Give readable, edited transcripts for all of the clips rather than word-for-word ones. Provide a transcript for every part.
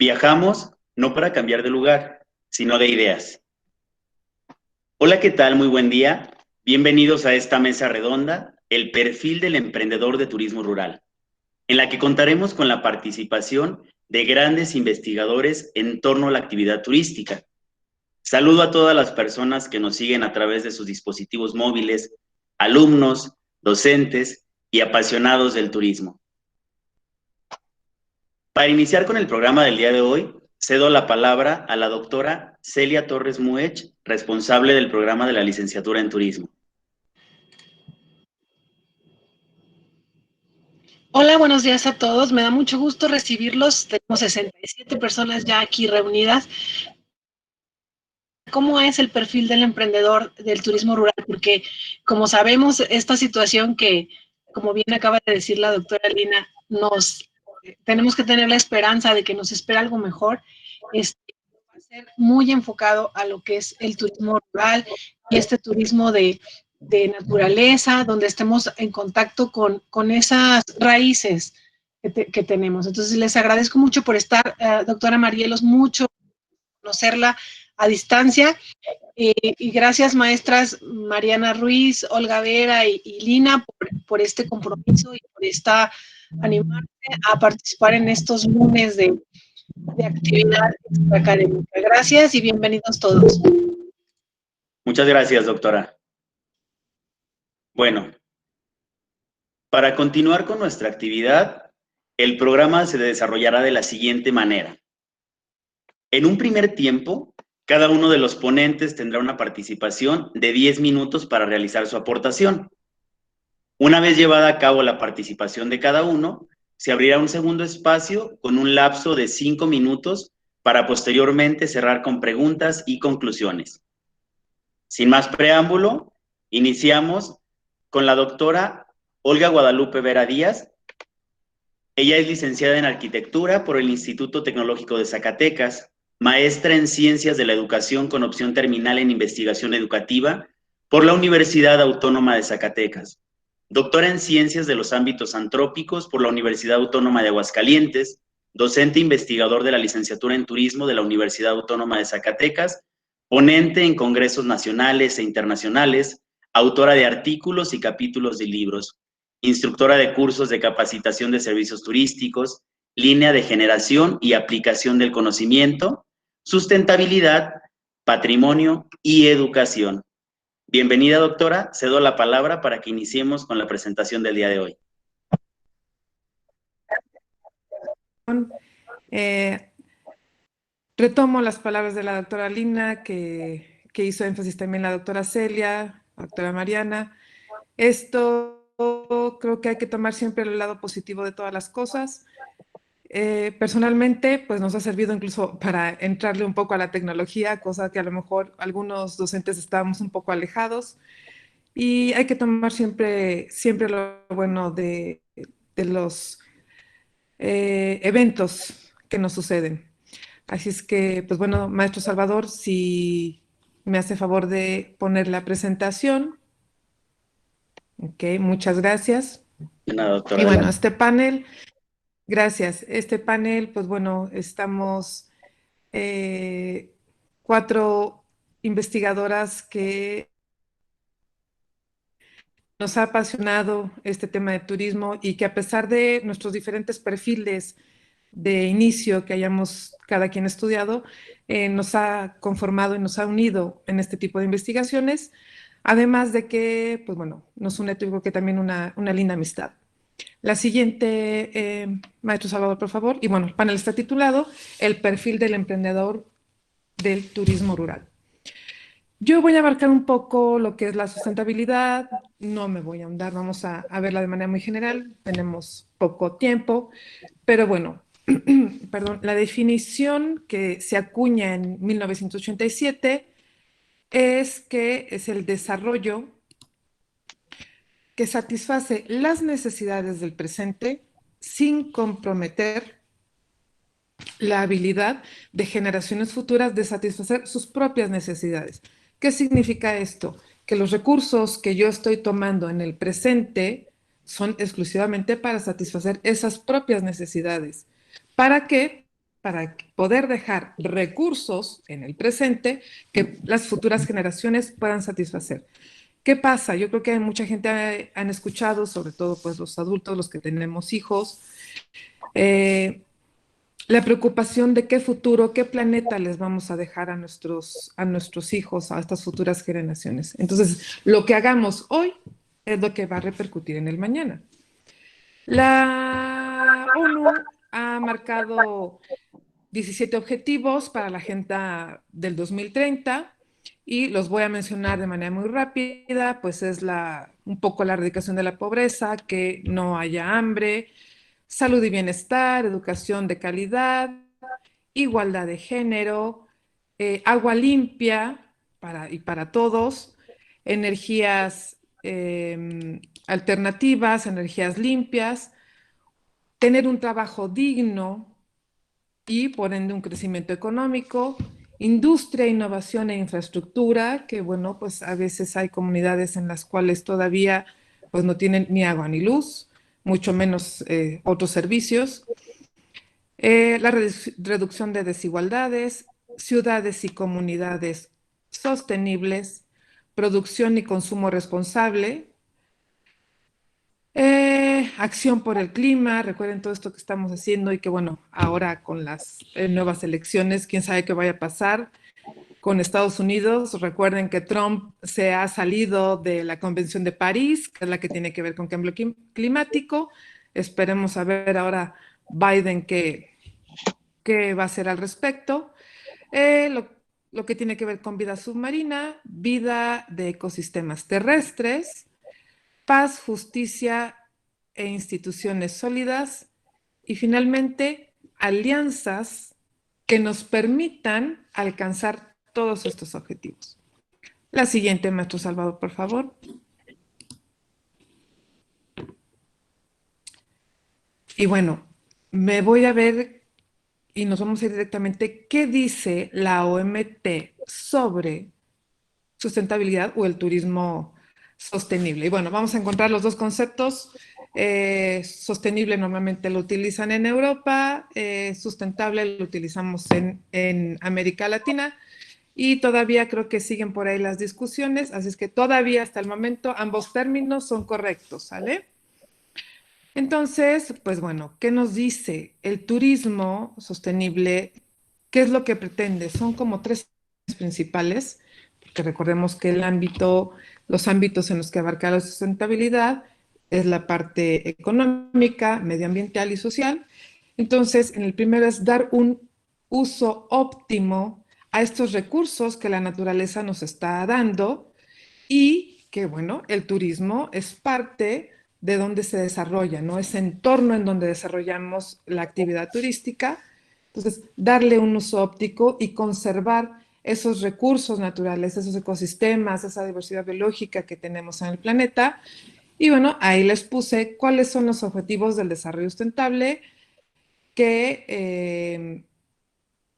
Viajamos no para cambiar de lugar, sino de ideas. Hola, ¿qué tal? Muy buen día. Bienvenidos a esta mesa redonda, el perfil del emprendedor de turismo rural, en la que contaremos con la participación de grandes investigadores en torno a la actividad turística. Saludo a todas las personas que nos siguen a través de sus dispositivos móviles, alumnos, docentes y apasionados del turismo. Para iniciar con el programa del día de hoy, cedo la palabra a la doctora Celia Torres Muech, responsable del programa de la licenciatura en turismo. Hola, buenos días a todos. Me da mucho gusto recibirlos. Tenemos 67 personas ya aquí reunidas. ¿Cómo es el perfil del emprendedor del turismo rural? Porque, como sabemos, esta situación que, como bien acaba de decir la doctora Lina, tenemos que tener la esperanza de que nos espera algo mejor. Va a ser muy enfocado a lo que es el turismo rural y este turismo de naturaleza, donde estemos en contacto con esas raíces que tenemos. Entonces, les agradezco mucho por estar, doctora Marielos, mucho conocerla a distancia. Y gracias, maestras Mariana Ruiz, Olga Vera y Lina, por este compromiso y por esta animarse a participar en estos lunes de actividad académica. Gracias y bienvenidos todos. Muchas gracias, doctora. Bueno, para continuar con nuestra actividad, el programa se desarrollará de la siguiente manera. En un primer tiempo, cada uno de los ponentes tendrá una participación de 10 minutos para realizar su aportación. Una vez llevada a cabo la participación de cada uno, se abrirá un segundo espacio con un lapso de 5 minutos para posteriormente cerrar con preguntas y conclusiones. Sin más preámbulo, iniciamos con la doctora Olga Guadalupe Vera Díaz. Ella es licenciada en Arquitectura por el Instituto Tecnológico de Zacatecas, maestra en Ciencias de la Educación con opción terminal en Investigación Educativa por la Universidad Autónoma de Zacatecas, doctora en Ciencias de los Ámbitos Antrópicos por la Universidad Autónoma de Aguascalientes, docente investigador de la Licenciatura en Turismo de la Universidad Autónoma de Zacatecas, ponente en congresos nacionales e internacionales, autora de artículos y capítulos de libros, instructora de cursos de capacitación de servicios turísticos, línea de generación y aplicación del conocimiento, sustentabilidad, patrimonio y educación. Bienvenida, doctora. Cedo la palabra para que iniciemos con la presentación del día de hoy. Retomo las palabras de la doctora Lina, que hizo énfasis también la doctora Celia, la doctora Mariana. Esto creo que hay que tomar siempre el lado positivo de todas las cosas. Personalmente, pues nos ha servido incluso para entrarle un poco a la tecnología, cosa que a lo mejor algunos docentes estábamos un poco alejados. Y hay que tomar siempre lo bueno de los eventos que nos suceden. Así es que, pues bueno, maestro Salvador, si me hace favor de poner la presentación. Ok, muchas gracias. Nada, doctora, Y bueno, adelante. este panel, gracias. Este panel, pues bueno, estamos 4 investigadoras que nos ha apasionado este tema de turismo y que a pesar de nuestros diferentes perfiles de inicio que hayamos cada quien estudiado, nos ha conformado y nos ha unido en este tipo de investigaciones, además de que, pues bueno, nos une, creo que también una linda amistad. La siguiente, maestro Salvador, por favor. Y bueno, el panel está titulado El perfil del emprendedor del turismo rural. Yo voy a abarcar un poco lo que es la sustentabilidad, no me voy a ahondar, vamos a verla de manera muy general, tenemos poco tiempo, pero bueno, perdón, la definición que se acuña en 1987 es que es el desarrollo que satisface las necesidades del presente sin comprometer la habilidad de generaciones futuras de satisfacer sus propias necesidades. ¿Qué significa esto? Que los recursos que yo estoy tomando en el presente son exclusivamente para satisfacer esas propias necesidades. ¿Para qué? para poder dejar recursos en el presente que las futuras generaciones puedan satisfacer. ¿Qué pasa? Yo creo que mucha gente han escuchado, sobre todo pues los adultos, los que tenemos hijos, la preocupación de qué futuro, qué planeta les vamos a dejar a nuestros hijos, a estas futuras generaciones. Entonces, lo que hagamos hoy es lo que va a repercutir en el mañana. La ONU ha marcado 17 objetivos para la Agenda del 2030 y los voy a mencionar de manera muy rápida, pues es un poco la erradicación de la pobreza, que no haya hambre, salud y bienestar, educación de calidad, igualdad de género, agua limpia para todos, energías alternativas, energías limpias, tener un trabajo digno y por ende un crecimiento económico, industria, innovación e infraestructura, que bueno, pues a veces hay comunidades en las cuales todavía pues no tienen ni agua ni luz, mucho menos otros servicios. La reducción de desigualdades, ciudades y comunidades sostenibles, producción y consumo responsable, acción por el clima. Recuerden todo esto que estamos haciendo y que bueno, ahora con las nuevas elecciones, quién sabe qué vaya a pasar con Estados Unidos. Recuerden que Trump se ha salido de la Convención de París, que es la que tiene que ver con cambio climático. Esperemos a ver ahora Biden qué va a hacer al respecto. Lo que tiene que ver con vida submarina, vida de ecosistemas terrestres, paz, justicia e instituciones sólidas y finalmente alianzas que nos permitan alcanzar todos estos objetivos. La siguiente, maestro Salvador, por favor. Y bueno, me voy a ver y nos vamos a ir directamente qué dice la OMT sobre sustentabilidad o el turismo sostenible. Y bueno, vamos a encontrar los dos conceptos. Sostenible normalmente lo utilizan en Europa, sustentable lo utilizamos en América Latina y todavía creo que siguen por ahí las discusiones, así es que todavía hasta el momento ambos términos son correctos, ¿sale? Entonces, pues bueno, ¿qué nos dice el turismo sostenible? ¿Qué es lo que pretende? Son como tres principales, porque recordemos que los ámbitos en los que abarca la sustentabilidad es la parte económica, medioambiental y social. Entonces, en el primero es dar un uso óptimo a estos recursos que la naturaleza nos está dando y que, bueno, el turismo es parte de donde se desarrolla, ¿no? Ese entorno en donde desarrollamos la actividad turística. Entonces, darle un uso óptico y conservar esos recursos naturales, esos ecosistemas, esa diversidad biológica que tenemos en el planeta. Y bueno, ahí les puse cuáles son los objetivos del desarrollo sustentable que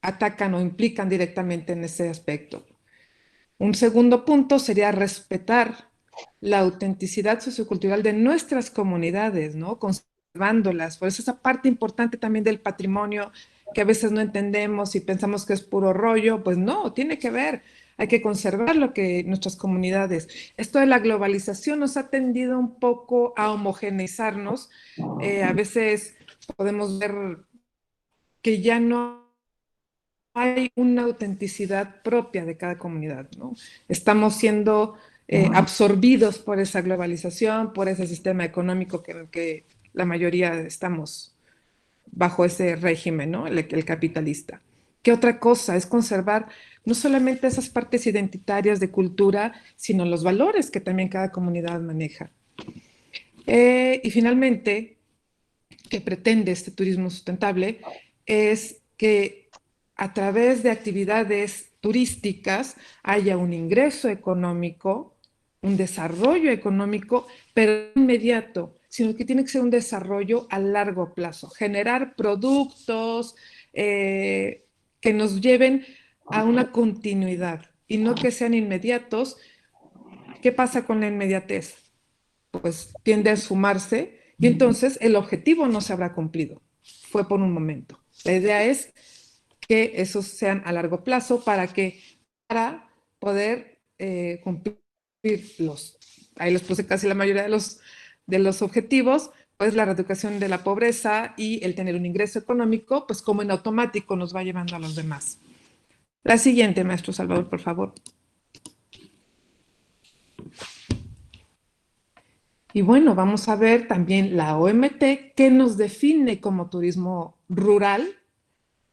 atacan o implican directamente en ese aspecto. Un segundo punto sería respetar la autenticidad sociocultural de nuestras comunidades, ¿no? Conservándolas. Por eso esa parte importante también del patrimonio que a veces no entendemos y pensamos que es puro rollo, pues no, tiene que ver. Hay que conservar lo que nuestras comunidades. Esto de la globalización nos ha tendido un poco a homogeneizarnos. A veces podemos ver que ya no hay una autenticidad propia de cada comunidad, ¿no? Estamos siendo absorbidos por esa globalización, por ese sistema económico que la mayoría estamos bajo ese régimen, ¿no? El capitalista. ¿Qué otra cosa? Es conservar no solamente esas partes identitarias de cultura, sino los valores que también cada comunidad maneja. Y finalmente, que pretende este turismo sustentable es que a través de actividades turísticas haya un ingreso económico, un desarrollo económico, pero no inmediato, sino que tiene que ser un desarrollo a largo plazo, generar productos que nos lleven a una continuidad y no que sean inmediatos. ¿Qué pasa con la inmediatez? Pues tiende a esfumarse y entonces el objetivo no se habrá cumplido. Fue por un momento. La idea es que esos sean a largo plazo para poder cumplir ahí les puse casi la mayoría de los objetivos, pues la reeducación de la pobreza y el tener un ingreso económico, pues como en automático nos va llevando a los demás. La siguiente, maestro Salvador, por favor. Y bueno, vamos a ver también la OMT, que nos define como turismo rural,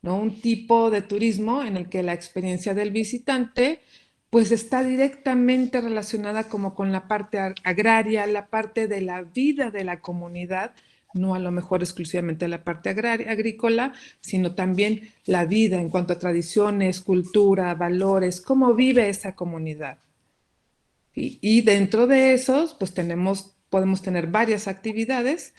¿no? Un tipo de turismo en el que la experiencia del visitante pues está directamente relacionada como con la parte agraria, la parte de la vida de la comunidad, no a lo mejor exclusivamente la parte agrícola, sino también la vida en cuanto a tradiciones, cultura, valores, cómo vive esa comunidad. Y dentro de esos, pues podemos tener varias actividades.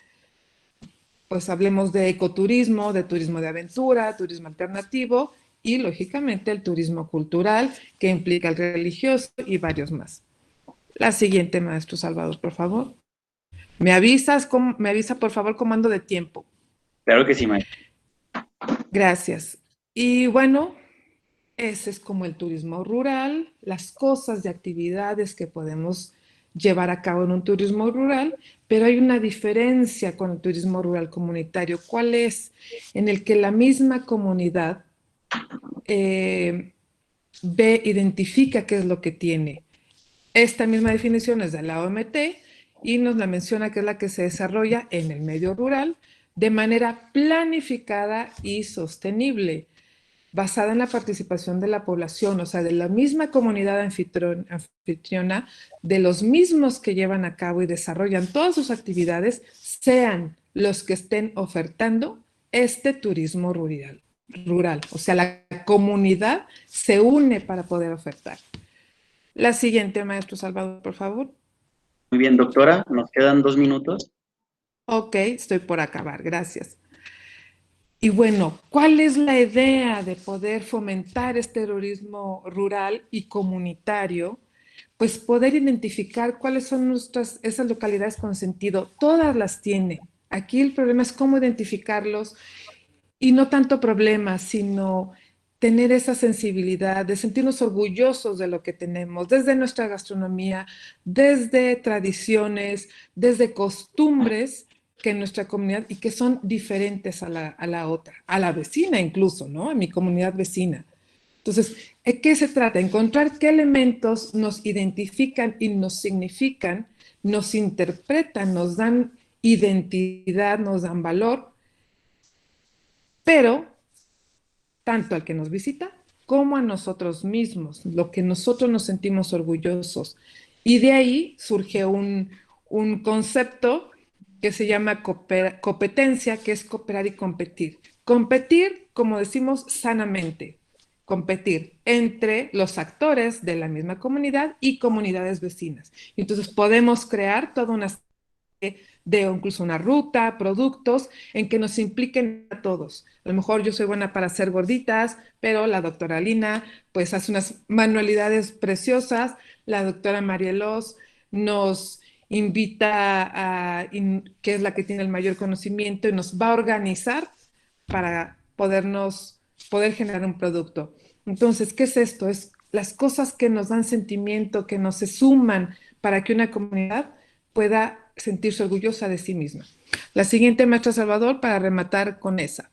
Pues hablemos de ecoturismo, de turismo de aventura, turismo alternativo y, lógicamente, el turismo cultural, que implica el religioso y varios más. La siguiente, maestro Salvador, por favor. Me avisa, por favor, cómo ando de tiempo. Claro que sí, maestro. Gracias. Y bueno, ese es como el turismo rural, las cosas de actividades que podemos llevar a cabo en un turismo rural, pero hay una diferencia con el turismo rural comunitario. ¿Cuál es? En el que la misma comunidad identifica qué es lo que tiene. Esta misma definición es de la OMT y nos la menciona que es la que se desarrolla en el medio rural de manera planificada y sostenible, basada en la participación de la población, o sea, de la misma comunidad anfitriona, de los mismos que llevan a cabo y desarrollan todas sus actividades, sean los que estén ofertando este turismo rural. O sea, la comunidad se une para poder ofertar. La siguiente, maestro Salvador, por favor. Muy bien, doctora, nos quedan 2 minutos. Ok, estoy por acabar, gracias. Y bueno, ¿cuál es la idea de poder fomentar este turismo rural y comunitario? Pues poder identificar cuáles son esas localidades con sentido. Todas las tiene. Aquí el problema es cómo identificarlos y no tanto problema, sino tener esa sensibilidad de sentirnos orgullosos de lo que tenemos, desde nuestra gastronomía, desde tradiciones, desde costumbres que en nuestra comunidad y que son diferentes a la otra, a la vecina incluso, ¿no? A mi comunidad vecina. Entonces, ¿de qué se trata? Encontrar qué elementos nos identifican y nos significan, nos interpretan, nos dan identidad, nos dan valor, pero tanto al que nos visita como a nosotros mismos, lo que nosotros nos sentimos orgullosos. Y de ahí surge un concepto que se llama competencia, que es cooperar y competir. Competir, como decimos, sanamente. Competir entre los actores de la misma comunidad y comunidades vecinas. Entonces podemos crear toda una de incluso una ruta, productos, en que nos impliquen a todos. A lo mejor yo soy buena para hacer gorditas, pero la doctora Lina pues hace unas manualidades preciosas, la doctora Marielos nos invita que es la que tiene el mayor conocimiento y nos va a organizar para poder generar un producto. Entonces, ¿qué es esto? Es las cosas que nos dan sentimiento, que nos se suman para que una comunidad pueda sentirse orgullosa de sí misma. La siguiente, maestra Salvador, para rematar con esa.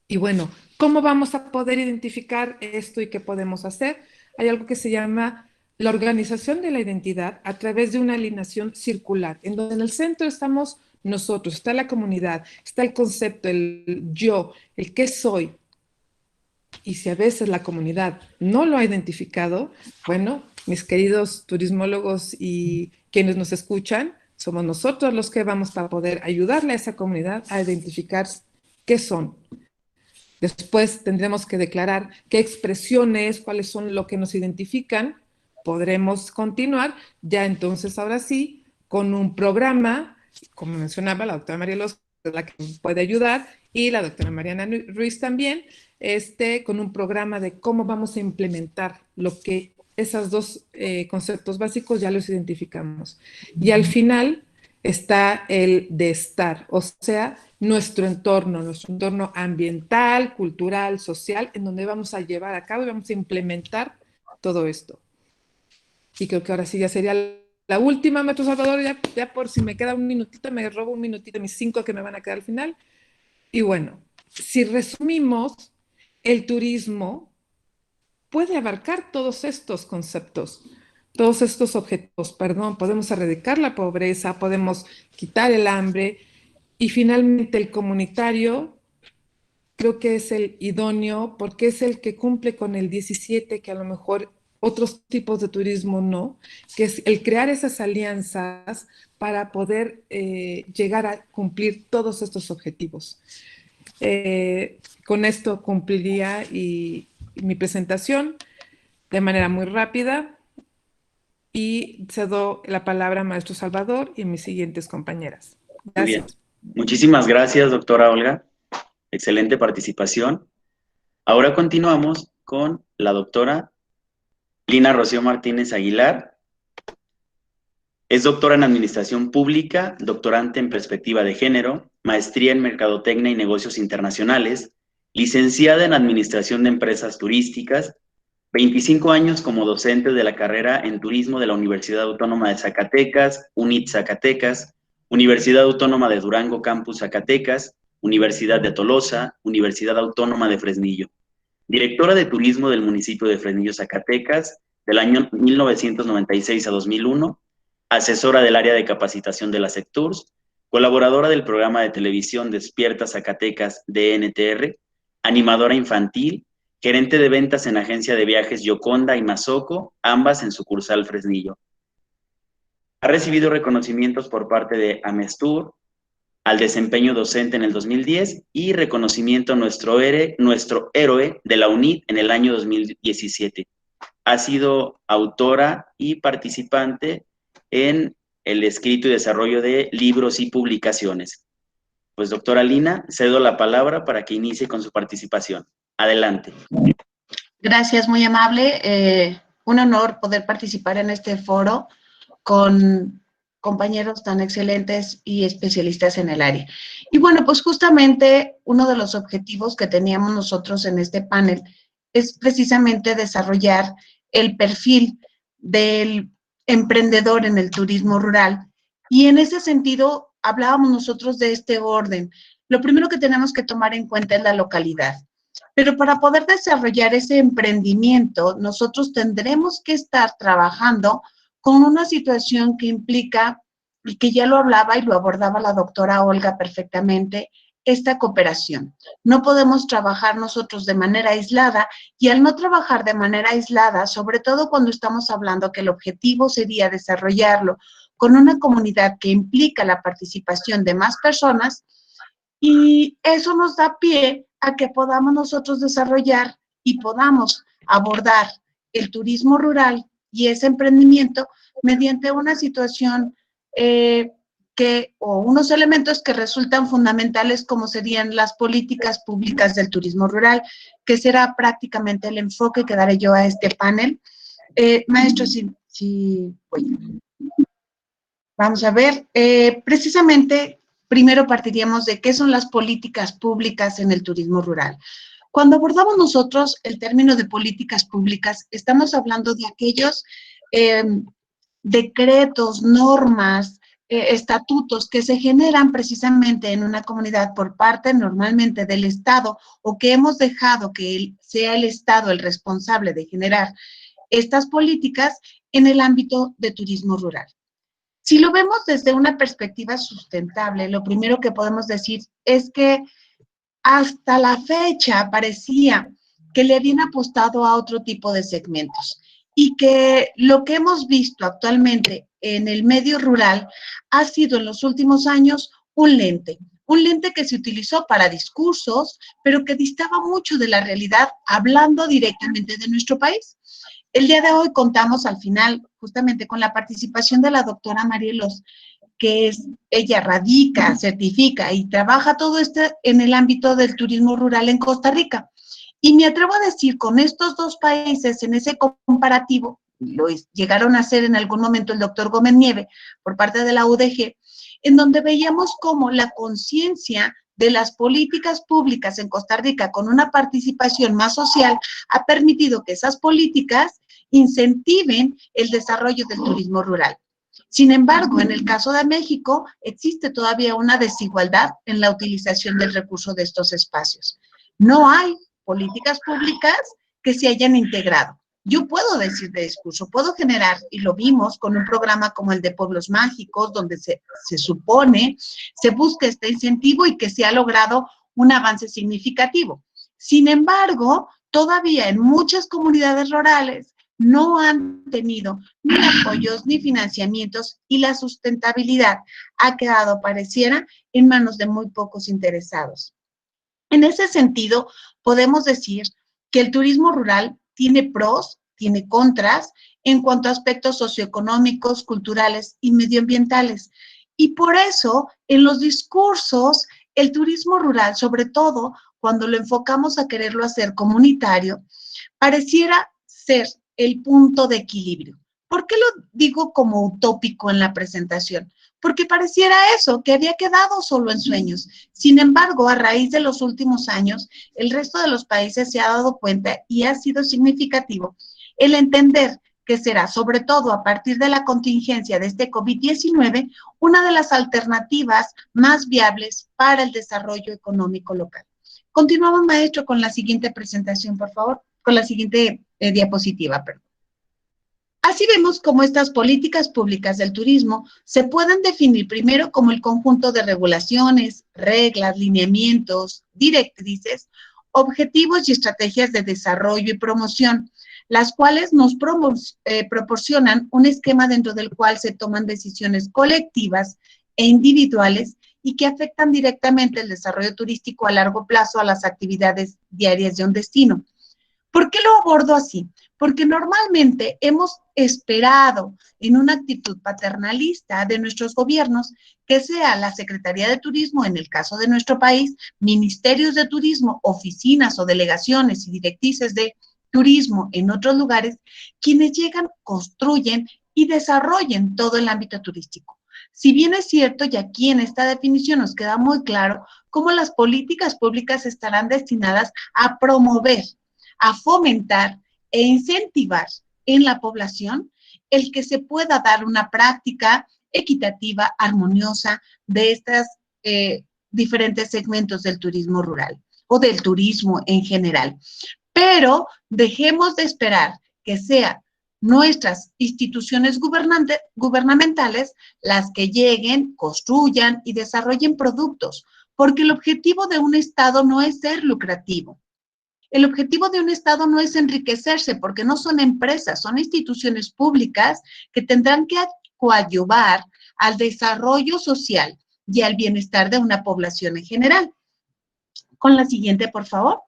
Y bueno, ¿cómo vamos a poder identificar esto y qué podemos hacer? Hay algo que se llama la organización de la identidad a través de una alineación circular, en donde en el centro estamos nosotros, está la comunidad, está el concepto, el yo, el qué soy. Y si a veces la comunidad no lo ha identificado, bueno, mis queridos turismólogos y quienes nos escuchan, somos nosotros los que vamos para poder ayudarle a esa comunidad a identificar qué son. Después tendremos que declarar qué expresiones, cuáles son lo que nos identifican. Podremos continuar ya entonces ahora sí con un programa, como mencionaba la doctora María Los, la que nos puede ayudar, y la doctora Mariana Ruiz también, con un programa de cómo vamos a implementar lo que esos dos conceptos básicos ya los identificamos. Y al final, está el de estar, o sea, nuestro entorno ambiental, cultural, social, en donde vamos a llevar a cabo y vamos a implementar todo esto. Y creo que ahora sí ya sería la última, Maestro Salvador, ya por si me queda un minutito, me robo un minutito, mis 5 que me van a quedar al final. Y bueno, si resumimos, el turismo puede abarcar todos estos conceptos, todos estos objetivos, perdón, podemos erradicar la pobreza, podemos quitar el hambre y finalmente el comunitario creo que es el idóneo porque es el que cumple con el 17 que a lo mejor otros tipos de turismo no, que es el crear esas alianzas para poder llegar a cumplir todos estos objetivos. Con esto cumpliría mi presentación de manera muy rápida y cedo la palabra a Maestro Salvador y a mis siguientes compañeras. Gracias. Muy bien. Muchísimas gracias, doctora Olga. Excelente participación. Ahora continuamos con la doctora Lina Rocío Martínez Aguilar. Es doctora en Administración Pública, doctorante en Perspectiva de Género, maestría en Mercadotecnia y Negocios Internacionales, licenciada en Administración de Empresas Turísticas, 25 años como docente de la carrera en Turismo de la Universidad Autónoma de Zacatecas, UNIT Zacatecas, Universidad Autónoma de Durango, Campus Zacatecas, Universidad de Tolosa, Universidad Autónoma de Fresnillo. Directora de Turismo del municipio de Fresnillo, Zacatecas, del año 1996 a 2001, asesora del área de capacitación de la Secturs, colaboradora del programa de televisión Despierta Zacatecas de NTR, animadora infantil, gerente de ventas en agencia de viajes Yoconda y Mazoco, ambas en sucursal Fresnillo. Ha recibido reconocimientos por parte de Amestur al desempeño docente en el 2010 y reconocimiento a nuestro héroe de la UNIT en el año 2017. Ha sido autora y participante en el escrito y desarrollo de libros y publicaciones. Pues, doctora Lina, cedo la palabra para que inicie con su participación. Adelante. Gracias, muy amable. Un honor poder participar en este foro con compañeros tan excelentes y especialistas en el área. Y bueno, pues justamente uno de los objetivos que teníamos nosotros en este panel es precisamente desarrollar el perfil del emprendedor en el turismo rural. Y en ese sentido, hablábamos nosotros de este orden. Lo primero que tenemos que tomar en cuenta es la localidad. Pero para poder desarrollar ese emprendimiento, nosotros tendremos que estar trabajando con una situación que implica, y que ya lo hablaba y lo abordaba la doctora Olga perfectamente, esta cooperación. No podemos trabajar nosotros de manera aislada, y al no trabajar de manera aislada, sobre todo cuando estamos hablando que el objetivo sería desarrollarlo con una comunidad que implica la participación de más personas, y eso nos da pie a que podamos nosotros desarrollar y podamos abordar el turismo rural y ese emprendimiento mediante una situación o unos elementos que resultan fundamentales, como serían las políticas públicas del turismo rural, que será prácticamente el enfoque que daré yo a este panel. Maestro, vamos a ver, precisamente, primero partiríamos de qué son las políticas públicas en el turismo rural. Cuando abordamos nosotros el término de políticas públicas, estamos hablando de aquellos decretos, normas, estatutos que se generan precisamente en una comunidad por parte normalmente del Estado, o que hemos dejado que sea el Estado el responsable de generar estas políticas en el ámbito de turismo rural. Si lo vemos desde una perspectiva sustentable, lo primero que podemos decir es que hasta la fecha parecía que le habían apostado a otro tipo de segmentos, y que lo que hemos visto actualmente en el medio rural ha sido en los últimos años un lente que se utilizó para discursos, pero que distaba mucho de la realidad, hablando directamente de nuestro país. El día de hoy contamos al final justamente con la participación de la doctora Marielos, que ella radica, certifica y trabaja todo esto en el ámbito del turismo rural en Costa Rica. Y me atrevo a decir, con estos dos países, en ese comparativo, lo llegaron a hacer en algún momento el doctor Gómez Nieve por parte de la UDG, en donde veíamos cómo la conciencia de las políticas públicas en Costa Rica con una participación más social ha permitido que esas políticas incentiven el desarrollo del turismo rural. Sin embargo, en el caso de México, existe todavía una desigualdad en la utilización del recurso de estos espacios. No hay políticas públicas que se hayan integrado. Yo puedo decir de discurso, puedo generar, y lo vimos con un programa como el de Pueblos Mágicos, donde se supone, se busca este incentivo y que se ha logrado un avance significativo. Sin embargo, todavía en muchas comunidades rurales no han tenido ni apoyos ni financiamientos y la sustentabilidad ha quedado, pareciera, en manos de muy pocos interesados. En ese sentido, podemos decir que el turismo rural tiene pros, tiene contras en cuanto a aspectos socioeconómicos, culturales y medioambientales. Y por eso, en los discursos, el turismo rural, sobre todo cuando lo enfocamos a quererlo hacer comunitario, pareciera ser el punto de equilibrio. ¿Por qué lo digo como utópico en la presentación? Porque pareciera eso, que había quedado solo en sueños. Sin embargo, a raíz de los últimos años, el resto de los países se ha dado cuenta y ha sido significativo el entender que será, sobre todo a partir de la contingencia de este COVID-19, una de las alternativas más viables para el desarrollo económico local. Continuamos, maestro, con la siguiente presentación, por favor, con la siguiente diapositiva, perdón. Así vemos cómo estas políticas públicas del turismo se pueden definir primero como el conjunto de regulaciones, reglas, lineamientos, directrices, objetivos y estrategias de desarrollo y promoción, las cuales nos proporcionan un esquema dentro del cual se toman decisiones colectivas e individuales y que afectan directamente el desarrollo turístico a largo plazo a las actividades diarias de un destino. ¿Por qué lo abordo así? Porque normalmente hemos esperado en una actitud paternalista de nuestros gobiernos que sea la Secretaría de Turismo, en el caso de nuestro país, ministerios de turismo, oficinas o delegaciones y directrices de turismo en otros lugares, quienes llegan, construyen y desarrollen todo el ámbito turístico. Si bien es cierto, y aquí en esta definición nos queda muy claro cómo las políticas públicas estarán destinadas a promover, a fomentar e incentivar en la población el que se pueda dar una práctica equitativa, armoniosa de estos diferentes segmentos del turismo rural o del turismo en general. Pero dejemos de esperar que sean nuestras instituciones gubernamentales las que lleguen, construyan y desarrollen productos, porque el objetivo de un Estado no es ser lucrativo. El objetivo de un Estado no es enriquecerse, porque no son empresas, son instituciones públicas que tendrán que coadyuvar al desarrollo social y al bienestar de una población en general. Con la siguiente, por favor.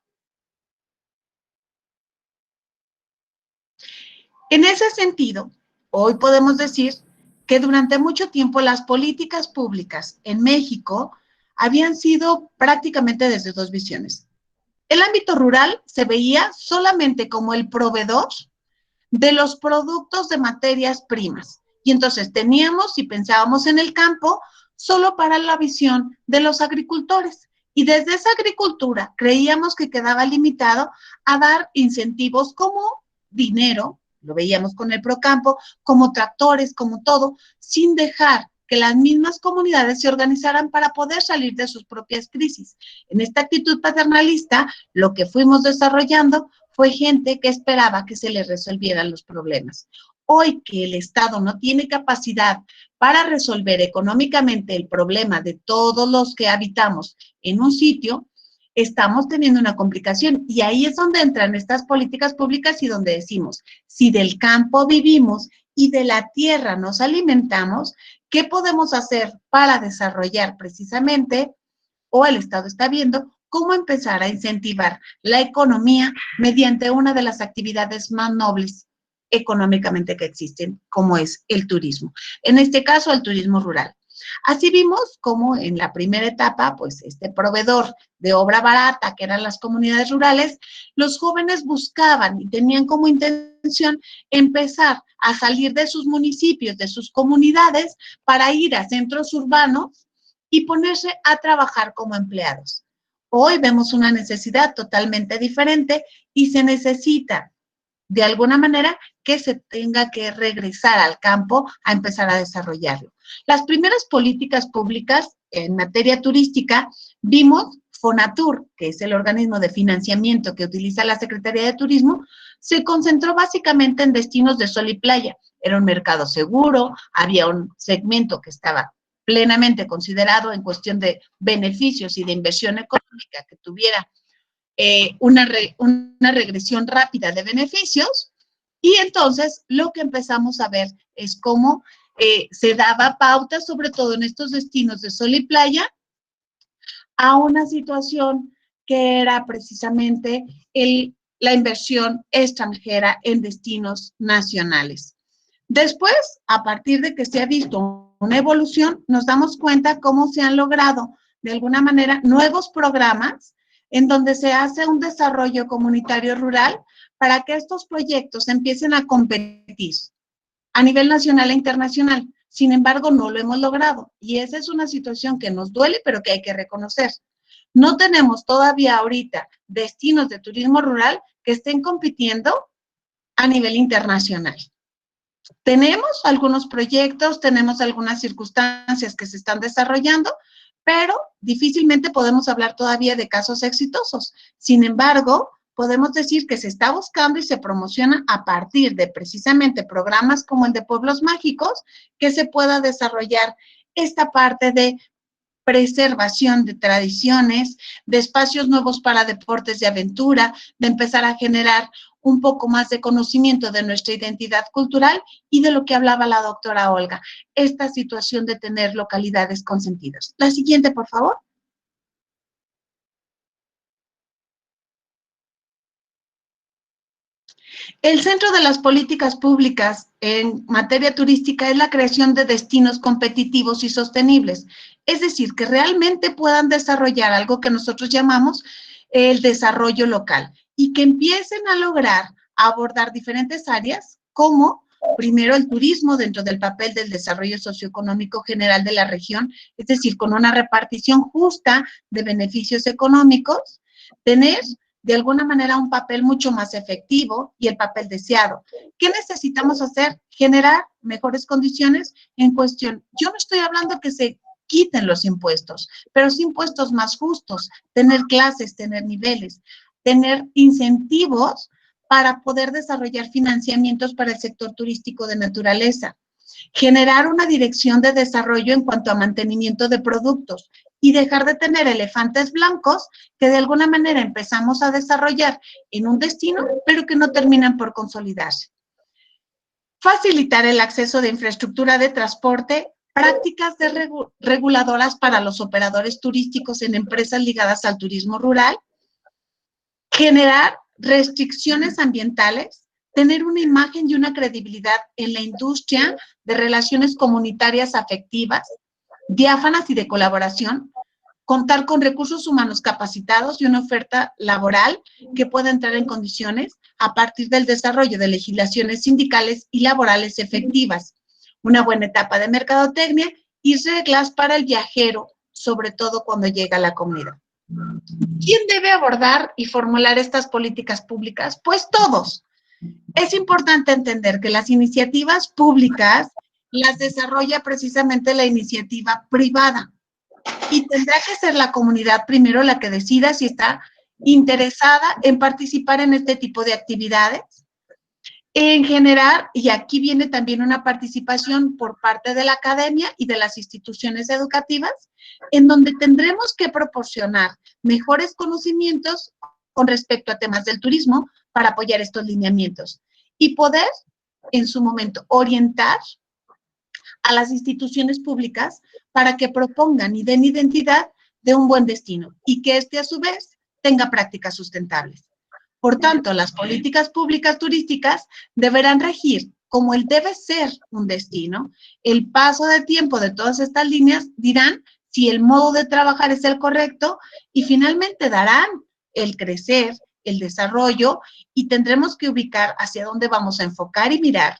En ese sentido, hoy podemos decir que durante mucho tiempo las políticas públicas en México habían sido prácticamente desde dos visiones. El ámbito rural se veía solamente como el proveedor de los productos de materias primas. Y entonces teníamos y pensábamos en el campo solo para la visión de los agricultores. Y desde esa agricultura creíamos que quedaba limitado a dar incentivos como dinero, lo veíamos con el Procampo, como tractores, como todo, sin dejar que las mismas comunidades se organizaran para poder salir de sus propias crisis. En esta actitud paternalista, lo que fuimos desarrollando fue gente que esperaba que se les resolvieran los problemas. Hoy que el Estado no tiene capacidad para resolver económicamente el problema de todos los que habitamos en un sitio, estamos teniendo una complicación. Y ahí es donde entran estas políticas públicas y donde decimos, si del campo vivimos y de la tierra nos alimentamos, ¿qué podemos hacer para desarrollar precisamente, o el Estado está viendo, cómo empezar a incentivar la economía mediante una de las actividades más nobles económicamente que existen, como es el turismo? En este caso, el turismo rural. Así vimos cómo en la primera etapa, pues este proveedor de obra barata, que eran las comunidades rurales, los jóvenes buscaban y tenían como intención empezar a salir de sus municipios, de sus comunidades, para ir a centros urbanos y ponerse a trabajar como empleados. Hoy vemos una necesidad totalmente diferente y se necesita, de alguna manera, que se tenga que regresar al campo a empezar a desarrollarlo. Las primeras políticas públicas en materia turística, vimos Fonatur, que es el organismo de financiamiento que utiliza la Secretaría de Turismo, se concentró básicamente en destinos de sol y playa. Era un mercado seguro, había un segmento que estaba plenamente considerado en cuestión de beneficios y de inversión económica que tuviera una regresión rápida de beneficios, y entonces lo que empezamos a ver es cómo se daba pauta, sobre todo en estos destinos de sol y playa, a una situación que era precisamente la inversión extranjera en destinos nacionales. Después, a partir de que se ha visto una evolución, nos damos cuenta cómo se han logrado, de alguna manera, nuevos programas en donde se hace un desarrollo comunitario rural para que estos proyectos empiecen a competir a nivel nacional e internacional. Sin embargo, no lo hemos logrado y esa es una situación que nos duele, pero que hay que reconocer. No tenemos todavía ahorita destinos de turismo rural que estén compitiendo a nivel internacional. Tenemos algunos proyectos, tenemos algunas circunstancias que se están desarrollando, pero difícilmente podemos hablar todavía de casos exitosos. Sin embargo, podemos decir que se está buscando y se promociona a partir de precisamente programas como el de Pueblos Mágicos, que se pueda desarrollar esta parte de preservación de tradiciones, de espacios nuevos para deportes de aventura, de empezar a generar un poco más de conocimiento de nuestra identidad cultural y de lo que hablaba la doctora Olga, esta situación de tener localidades consentidas. La siguiente, por favor. El centro de las políticas públicas en materia turística es la creación de destinos competitivos y sostenibles, es decir, que realmente puedan desarrollar algo que nosotros llamamos el desarrollo local y que empiecen a lograr abordar diferentes áreas como, primero, el turismo dentro del papel del desarrollo socioeconómico general de la región, es decir, con una repartición justa de beneficios económicos, tener de alguna manera un papel mucho más efectivo y el papel deseado. ¿Qué necesitamos hacer? Generar mejores condiciones en cuestión. Yo no estoy hablando que se quiten los impuestos, pero sí impuestos más justos, tener clases, tener niveles, tener incentivos para poder desarrollar financiamientos para el sector turístico de naturaleza, generar una dirección de desarrollo en cuanto a mantenimiento de productos y dejar de tener elefantes blancos que de alguna manera empezamos a desarrollar en un destino, pero que no terminan por consolidarse. Facilitar el acceso de infraestructura de transporte, prácticas reguladoras para los operadores turísticos en empresas ligadas al turismo rural, generar restricciones ambientales, tener una imagen y una credibilidad en la industria de relaciones comunitarias afectivas, diáfanas y de colaboración, contar con recursos humanos capacitados y una oferta laboral que pueda entrar en condiciones a partir del desarrollo de legislaciones sindicales y laborales efectivas, una buena etapa de mercadotecnia y reglas para el viajero, sobre todo cuando llega a la comunidad. ¿Quién debe abordar y formular estas políticas públicas? Pues todos. Es importante entender que las iniciativas públicas las desarrolla precisamente la iniciativa privada y tendrá que ser la comunidad primero la que decida si está interesada en participar en este tipo de actividades, en generar, y aquí viene también una participación por parte de la academia y de las instituciones educativas, en donde tendremos que proporcionar mejores conocimientos con respecto a temas del turismo para apoyar estos lineamientos y poder, en su momento, orientar a las instituciones públicas para que propongan y den identidad de un buen destino y que este, a su vez, tenga prácticas sustentables. Por tanto, las políticas públicas turísticas deberán regir como el debe ser un destino, el paso del tiempo de todas estas líneas dirán si el modo de trabajar es el correcto y finalmente darán el crecer, el desarrollo y tendremos que ubicar hacia dónde vamos a enfocar y mirar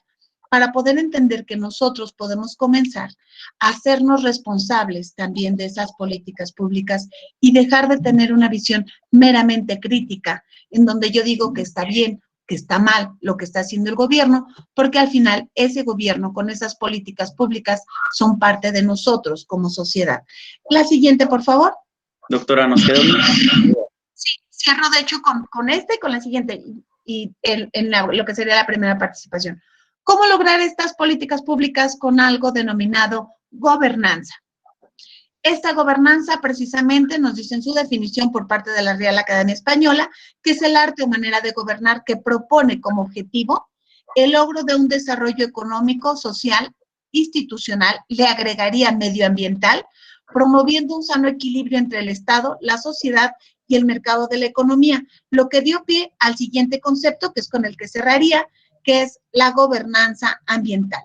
para poder entender que nosotros podemos comenzar a hacernos responsables también de esas políticas públicas y dejar de tener una visión meramente crítica, en donde yo digo que está bien, que está mal lo que está haciendo el gobierno, porque al final ese gobierno con esas políticas públicas son parte de nosotros como sociedad. La siguiente, por favor. Doctora, nos queda un... Sí, cierro de hecho con esta y con la siguiente, y lo que sería la primera participación. ¿Cómo lograr estas políticas públicas con algo denominado gobernanza? Esta gobernanza precisamente nos dice en su definición por parte de la Real Academia Española, que es el arte o manera de gobernar que propone como objetivo el logro de un desarrollo económico, social, institucional, le agregaría medioambiental, promoviendo un sano equilibrio entre el Estado, la sociedad y el mercado de la economía, lo que dio pie al siguiente concepto, que es con el que cerraría, que es la gobernanza ambiental.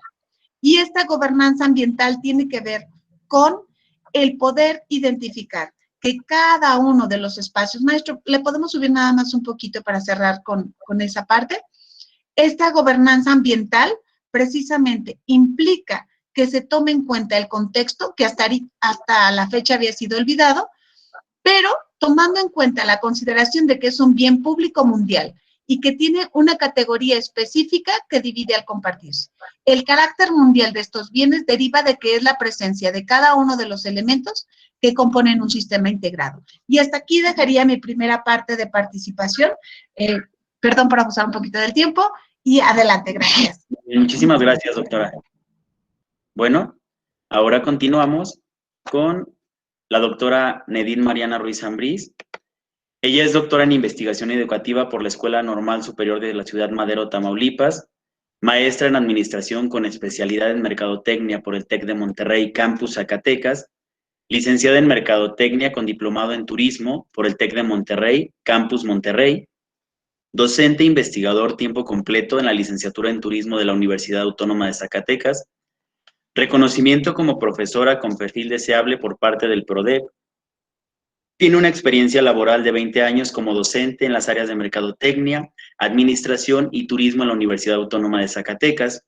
Y esta gobernanza ambiental tiene que ver con el poder identificar que cada uno de los espacios, maestro, ¿le podemos subir nada más un poquito para cerrar con esa parte? Esta gobernanza ambiental precisamente implica que se tome en cuenta el contexto que hasta la fecha había sido olvidado, pero tomando en cuenta la consideración de que es un bien público mundial y que tiene una categoría específica que divide al compartirse. El carácter mundial de estos bienes deriva de que es la presencia de cada uno de los elementos que componen un sistema integrado. Y hasta aquí dejaría mi primera parte de participación. Perdón por abusar un poquito del tiempo y adelante, gracias. Muchísimas gracias, doctora. Bueno, ahora continuamos con la doctora Nedín Mariana Ruiz Ambrís. Ella es doctora en investigación educativa por la Escuela Normal Superior de la Ciudad Madero, Tamaulipas, maestra en administración con especialidad en mercadotecnia por el TEC de Monterrey, Campus Zacatecas, licenciada en mercadotecnia con diplomado en turismo por el TEC de Monterrey, Campus Monterrey, docente e investigador tiempo completo en la licenciatura en turismo de la Universidad Autónoma de Zacatecas, reconocimiento como profesora con perfil deseable por parte del PRODEP. Tiene una experiencia laboral de 20 años como docente en las áreas de mercadotecnia, administración y turismo en la Universidad Autónoma de Zacatecas,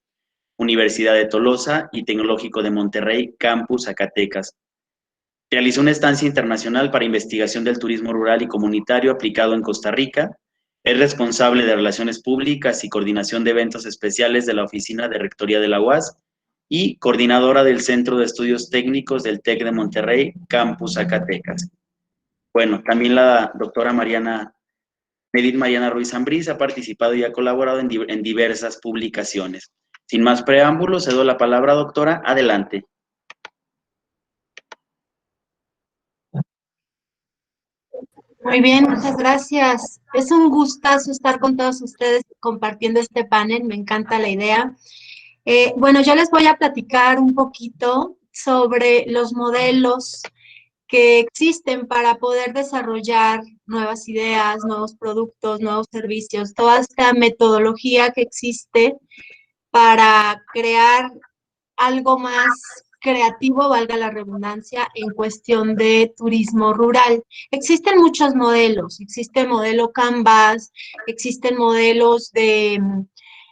Universidad de Tolosa y Tecnológico de Monterrey, Campus Zacatecas. Realizó una estancia internacional para investigación del turismo rural y comunitario aplicado en Costa Rica. Es responsable de Relaciones Públicas y Coordinación de Eventos Especiales de la Oficina de Rectoría de la UAS y coordinadora del Centro de Estudios Técnicos del TEC de Monterrey, Campus Zacatecas. Bueno, también la doctora Nedín Mariana Ruiz Ambrís ha participado y ha colaborado en diversas publicaciones. Sin más preámbulos, cedo la palabra, doctora. Adelante. Muy bien, muchas gracias. Es un gustazo estar con todos ustedes compartiendo este panel, me encanta la idea. Bueno, yo les voy a platicar un poquito sobre los modelos que existen para poder desarrollar nuevas ideas, nuevos productos, nuevos servicios, toda esta metodología que existe para crear algo más creativo, valga la redundancia, en cuestión de turismo rural. Existen muchos modelos, existe el modelo Canvas, existen modelos de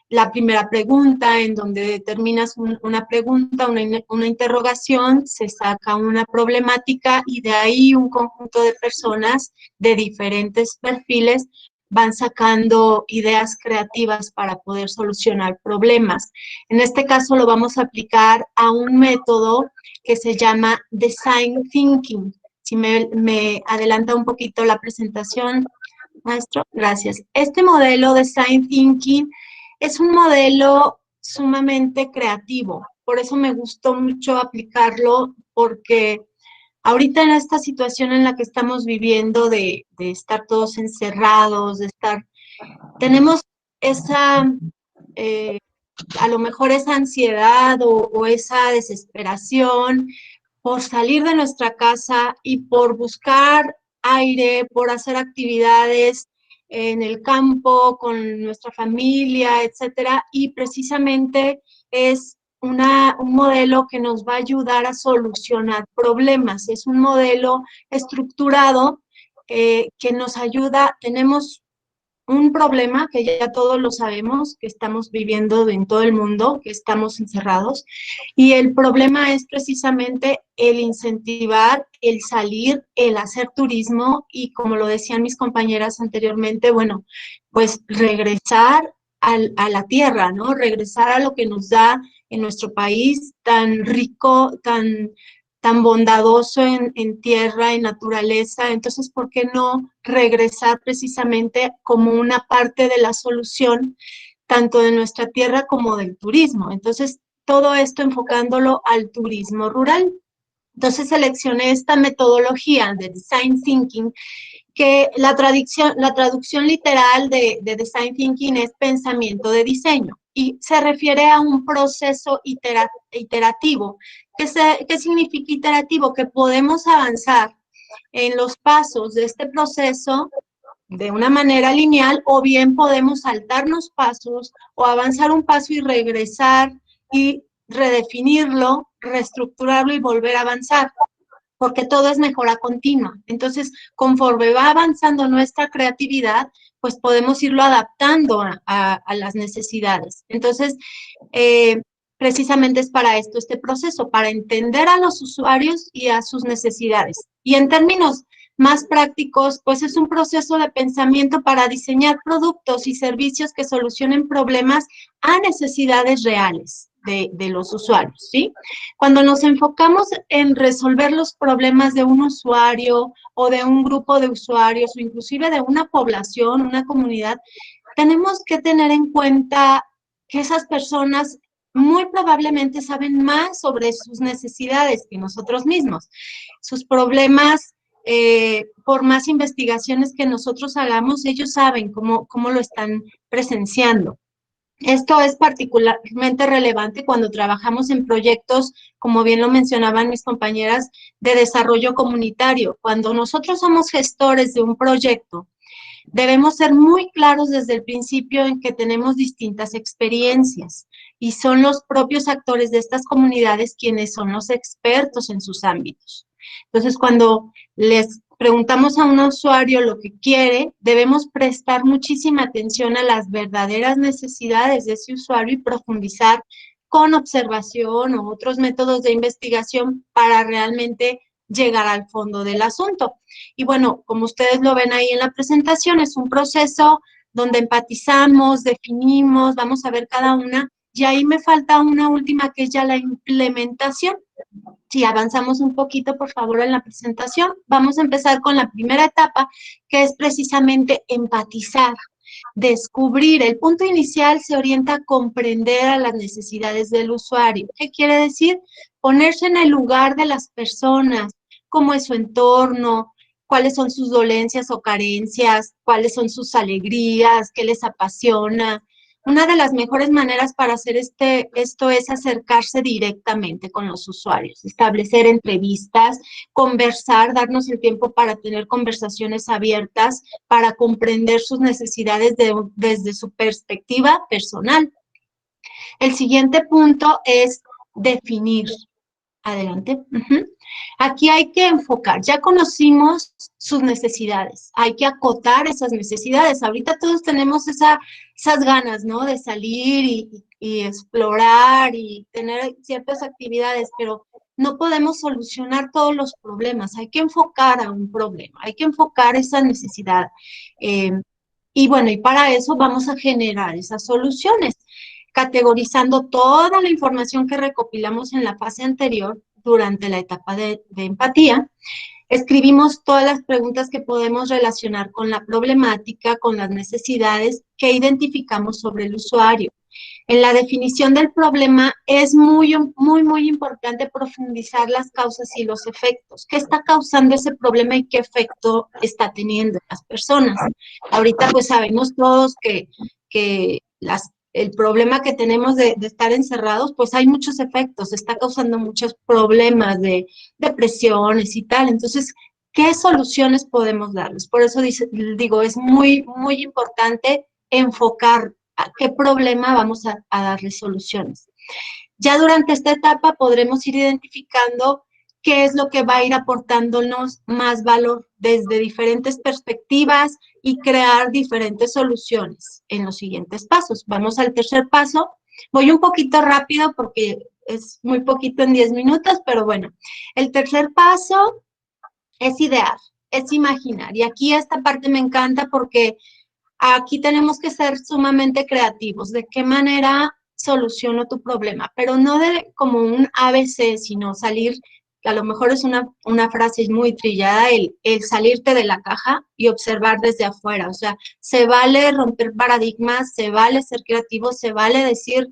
la primera pregunta, en donde determinas una pregunta, una interrogación, se saca una problemática y de ahí un conjunto de personas de diferentes perfiles van sacando ideas creativas para poder solucionar problemas. En este caso lo vamos a aplicar a un método que se llama Design Thinking. Si me adelanta un poquito la presentación, maestro, gracias. Este modelo Design Thinking es un modelo sumamente creativo, por eso me gustó mucho aplicarlo, porque ahorita en esta situación en la que estamos viviendo de estar todos encerrados, tenemos esa, a lo mejor esa ansiedad o esa desesperación por salir de nuestra casa y por buscar aire, por hacer actividades en el campo, con nuestra familia, etcétera, y precisamente es un modelo que nos va a ayudar a solucionar problemas. Es un modelo estructurado que nos ayuda. Tenemos un problema que ya todos lo sabemos, que estamos viviendo en todo el mundo, que estamos encerrados, y el problema es precisamente el incentivar, el salir, el hacer turismo, y como lo decían mis compañeras anteriormente, bueno, pues regresar a la tierra, ¿no? Regresar a lo que nos da en nuestro país tan rico, tan bondadoso en tierra, en naturaleza. Entonces, ¿por qué no regresar precisamente como una parte de la solución, tanto de nuestra tierra como del turismo? Entonces, todo esto enfocándolo al turismo rural. Entonces, seleccioné esta metodología de Design Thinking, que la traducción literal de Design Thinking es pensamiento de diseño, y se refiere a un proceso iterativo. ¿Qué significa iterativo? Que podemos avanzar en los pasos de este proceso de una manera lineal, o bien podemos saltarnos pasos o avanzar un paso y regresar y redefinirlo, reestructurarlo y volver a avanzar, porque todo es mejora continua. Entonces, conforme va avanzando nuestra creatividad, pues podemos irlo adaptando a las necesidades. Entonces, precisamente es para esto este proceso, para entender a los usuarios y a sus necesidades. Y en términos más prácticos, pues es un proceso de pensamiento para diseñar productos y servicios que solucionen problemas a necesidades reales de los usuarios, ¿sí? Cuando nos enfocamos en resolver los problemas de un usuario o de un grupo de usuarios o inclusive de una población, una comunidad, tenemos que tener en cuenta que esas personas muy probablemente saben más sobre sus necesidades que nosotros mismos. Sus problemas, por más investigaciones que nosotros hagamos, ellos saben cómo lo están presenciando. Esto es particularmente relevante cuando trabajamos en proyectos, como bien lo mencionaban mis compañeras, de desarrollo comunitario. Cuando nosotros somos gestores de un proyecto, debemos ser muy claros desde el principio en que tenemos distintas experiencias, y son los propios actores de estas comunidades quienes son los expertos en sus ámbitos. Entonces, cuando les preguntamos a un usuario lo que quiere, debemos prestar muchísima atención a las verdaderas necesidades de ese usuario y profundizar con observación o otros métodos de investigación para realmente llegar al fondo del asunto. Y bueno, como ustedes lo ven ahí en la presentación, es un proceso donde empatizamos, definimos, vamos a ver cada una, y ahí me falta una última que es ya la implementación. Si avanzamos un poquito, por favor, en la presentación, vamos a empezar con la primera etapa, que es precisamente empatizar, descubrir. El punto inicial se orienta a comprender a las necesidades del usuario. ¿Qué quiere decir? Ponerse en el lugar de las personas, cómo es su entorno, cuáles son sus dolencias o carencias, cuáles son sus alegrías, qué les apasiona. Una de las mejores maneras para hacer esto es acercarse directamente con los usuarios, establecer entrevistas, conversar, darnos el tiempo para tener conversaciones abiertas, para comprender sus necesidades desde su perspectiva personal. El siguiente punto es definir. Adelante. Aquí hay que enfocar. Ya conocimos sus necesidades. Hay que acotar esas necesidades. Ahorita todos tenemos esas ganas, ¿no? De salir y explorar y tener ciertas actividades, pero no podemos solucionar todos los problemas. Hay que enfocar a un problema. Hay que enfocar esa necesidad. Y bueno, y para eso vamos a generar esas soluciones, categorizando toda la información que recopilamos en la fase anterior durante la etapa de empatía. Escribimos todas las preguntas que podemos relacionar con la problemática, con las necesidades que identificamos sobre el usuario. En la definición del problema es muy importante profundizar las causas y los efectos. ¿Qué está causando ese problema y qué efecto está teniendo en las personas? Ahorita pues sabemos todos que el problema que tenemos de estar encerrados, pues hay muchos efectos, está causando muchos problemas de depresiones y tal. Entonces, ¿qué soluciones podemos darles? Por eso digo, es muy, muy importante enfocar a qué problema vamos a darles soluciones. Ya durante esta etapa podremos ir identificando qué es lo que va a ir aportándonos más valor desde diferentes perspectivas y crear diferentes soluciones en los siguientes pasos. Vamos al tercer paso. Voy un poquito rápido porque es muy poquito en 10 minutos, pero bueno. El tercer paso es idear, es imaginar. Y aquí esta parte me encanta porque aquí tenemos que ser sumamente creativos. ¿De qué manera soluciono tu problema? Pero no de como un ABC, sino salir, que a lo mejor es una frase muy trillada, el salirte de la caja y observar desde afuera. O sea, se vale romper paradigmas, se vale ser creativo, se vale decir,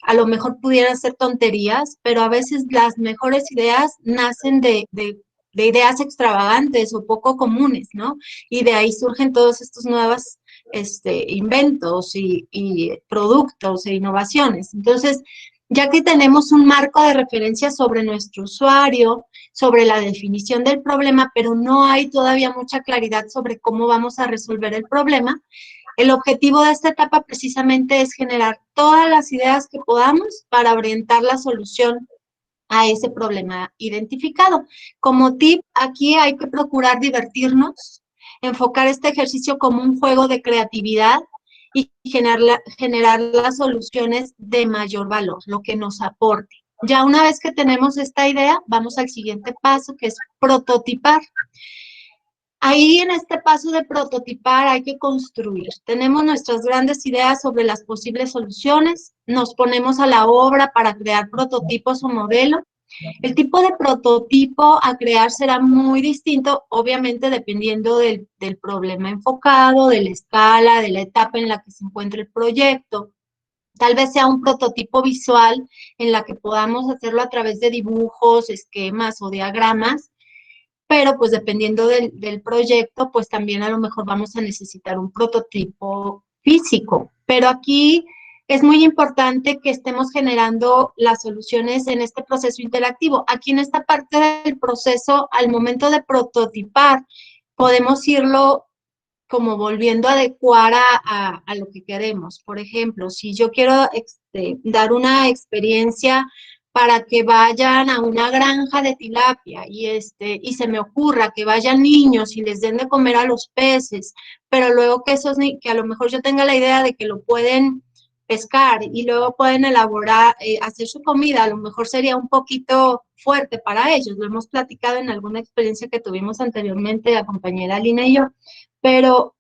a lo mejor pudieran ser tonterías, pero a veces las mejores ideas nacen de ideas extravagantes o poco comunes, ¿no? Y de ahí surgen todos estos nuevos inventos y productos e innovaciones. Entonces, ya que tenemos un marco de referencia sobre nuestro usuario, sobre la definición del problema, pero no hay todavía mucha claridad sobre cómo vamos a resolver el problema, el objetivo de esta etapa precisamente es generar todas las ideas que podamos para orientar la solución a ese problema identificado. Como tip, aquí hay que procurar divertirnos, enfocar este ejercicio como un juego de creatividad y generar las soluciones de mayor valor, lo que nos aporte. Ya una vez que tenemos esta idea, vamos al siguiente paso, que es prototipar. Ahí en este paso de prototipar hay que construir. Tenemos nuestras grandes ideas sobre las posibles soluciones, nos ponemos a la obra para crear prototipos o modelos. El tipo de prototipo a crear será muy distinto, obviamente dependiendo del problema enfocado, de la escala, de la etapa en la que se encuentra el proyecto. Tal vez sea un prototipo visual en la que podamos hacerlo a través de dibujos, esquemas o diagramas, pero pues dependiendo del proyecto, pues también a lo mejor vamos a necesitar un prototipo físico. Pero aquí es muy importante que estemos generando las soluciones en este proceso interactivo. Aquí en esta parte del proceso, al momento de prototipar, podemos irlo como volviendo a adecuar a lo que queremos. Por ejemplo, si yo quiero dar una experiencia para que vayan a una granja de tilapia y se me ocurra que vayan niños y les den de comer a los peces, pero luego que a lo mejor yo tenga la idea de que lo pueden pescar y luego pueden elaborar, hacer su comida, a lo mejor sería un poquito fuerte para ellos. Lo hemos platicado en alguna experiencia que tuvimos anteriormente, la compañera Lina y yo, pero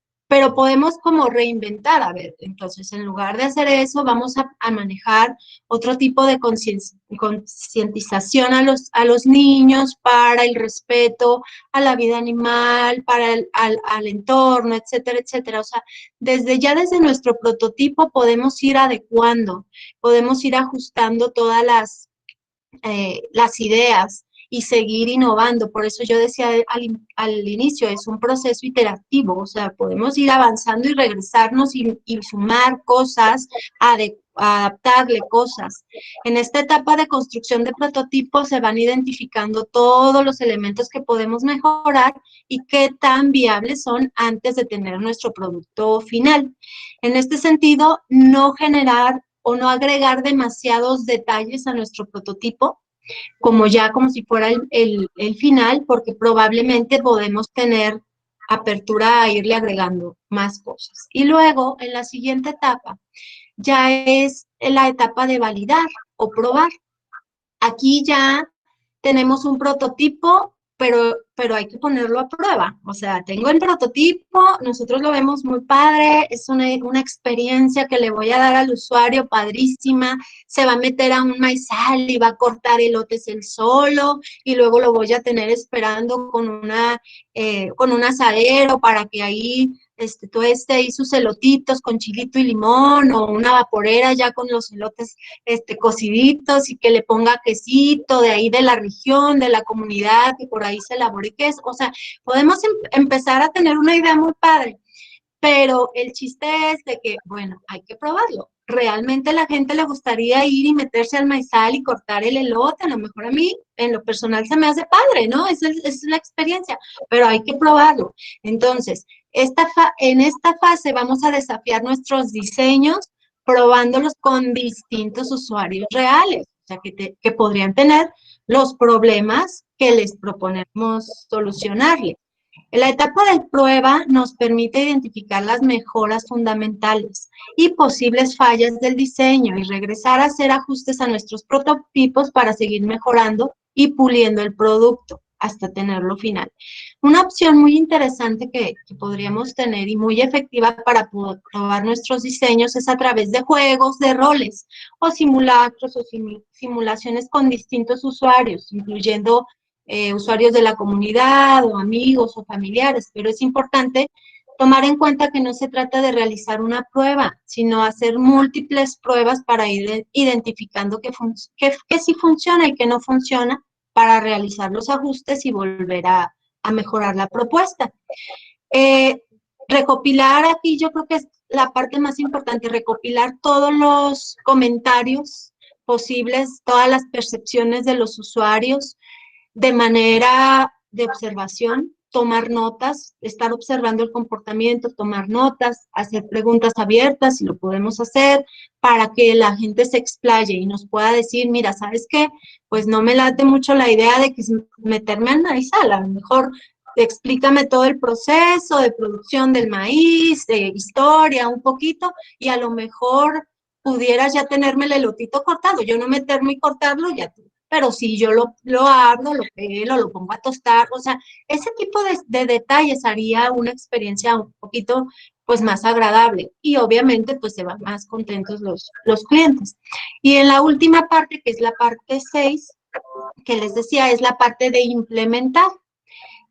podemos como reinventar, a ver, entonces en lugar de hacer eso, vamos a manejar otro tipo de concientización a los niños para el respeto a la vida animal, para al entorno, etcétera, etcétera. O sea, desde nuestro prototipo podemos ir adecuando, podemos ir ajustando todas las ideas y seguir innovando. Por eso yo decía al inicio, es un proceso iterativo, o sea, podemos ir avanzando y regresarnos y sumar cosas, adaptarle cosas. En esta etapa de construcción de prototipos se van identificando todos los elementos que podemos mejorar y qué tan viables son antes de tener nuestro producto final. En este sentido, no generar o no agregar demasiados detalles a nuestro prototipo, como si fuera el final, porque probablemente podemos tener apertura a irle agregando más cosas. Y luego, en la siguiente etapa, ya es la etapa de validar o probar. Aquí ya tenemos un prototipo, pero hay que ponerlo a prueba. O sea, tengo el prototipo, nosotros lo vemos muy padre, es una experiencia que le voy a dar al usuario padrísima, se va a meter a un maizal y va a cortar elotes él solo, y luego lo voy a tener esperando con un asadero para que ahí tueste ahí sus elotitos con chilito y limón, o una vaporera ya con los elotes cociditos y que le ponga quesito de ahí de la región, de la comunidad, que por ahí se elabore queso. O sea, podemos empezar a tener una idea muy padre, pero el chiste es de que, bueno, hay que probarlo. Realmente a la gente le gustaría ir y meterse al maizal y cortar el elote. A lo mejor a mí, en lo personal, se me hace padre, ¿no? Esa es la experiencia, pero hay que probarlo. Entonces, en esta fase vamos a desafiar nuestros diseños probándolos con distintos usuarios reales, o sea, que podrían tener los problemas que les proponemos solucionarle. La etapa de prueba nos permite identificar las mejoras fundamentales y posibles fallas del diseño y regresar a hacer ajustes a nuestros prototipos para seguir mejorando y puliendo el producto hasta tenerlo final. Una opción muy interesante que podríamos tener y muy efectiva para poder probar nuestros diseños es a través de juegos de roles o simulacros o simulaciones con distintos usuarios, incluyendo usuarios de la comunidad o amigos o familiares, pero es importante tomar en cuenta que no se trata de realizar una prueba, sino hacer múltiples pruebas para ir identificando qué sí funciona y qué no funciona para realizar los ajustes y volver a mejorar la propuesta. Recopilar aquí yo creo que es la parte más importante, recopilar todos los comentarios posibles, todas las percepciones de los usuarios, de manera de observación, tomar notas, estar observando el comportamiento, tomar notas, hacer preguntas abiertas, si lo podemos hacer, para que la gente se explaye y nos pueda decir, mira, ¿sabes qué? Pues no me late mucho la idea de que meterme al maizal, a lo mejor explícame todo el proceso de producción del maíz, de historia, un poquito, y a lo mejor pudieras ya tenerme el elotito cortado, yo no meterme y cortarlo, ya tú. Pero si yo lo abro, lo pelo, lo pongo a tostar, o sea, ese tipo de detalles haría una experiencia un poquito, pues, más agradable. Y obviamente, pues, se van más contentos los clientes. Y en la última parte, que es la parte 6, que les decía, es la parte de implementar.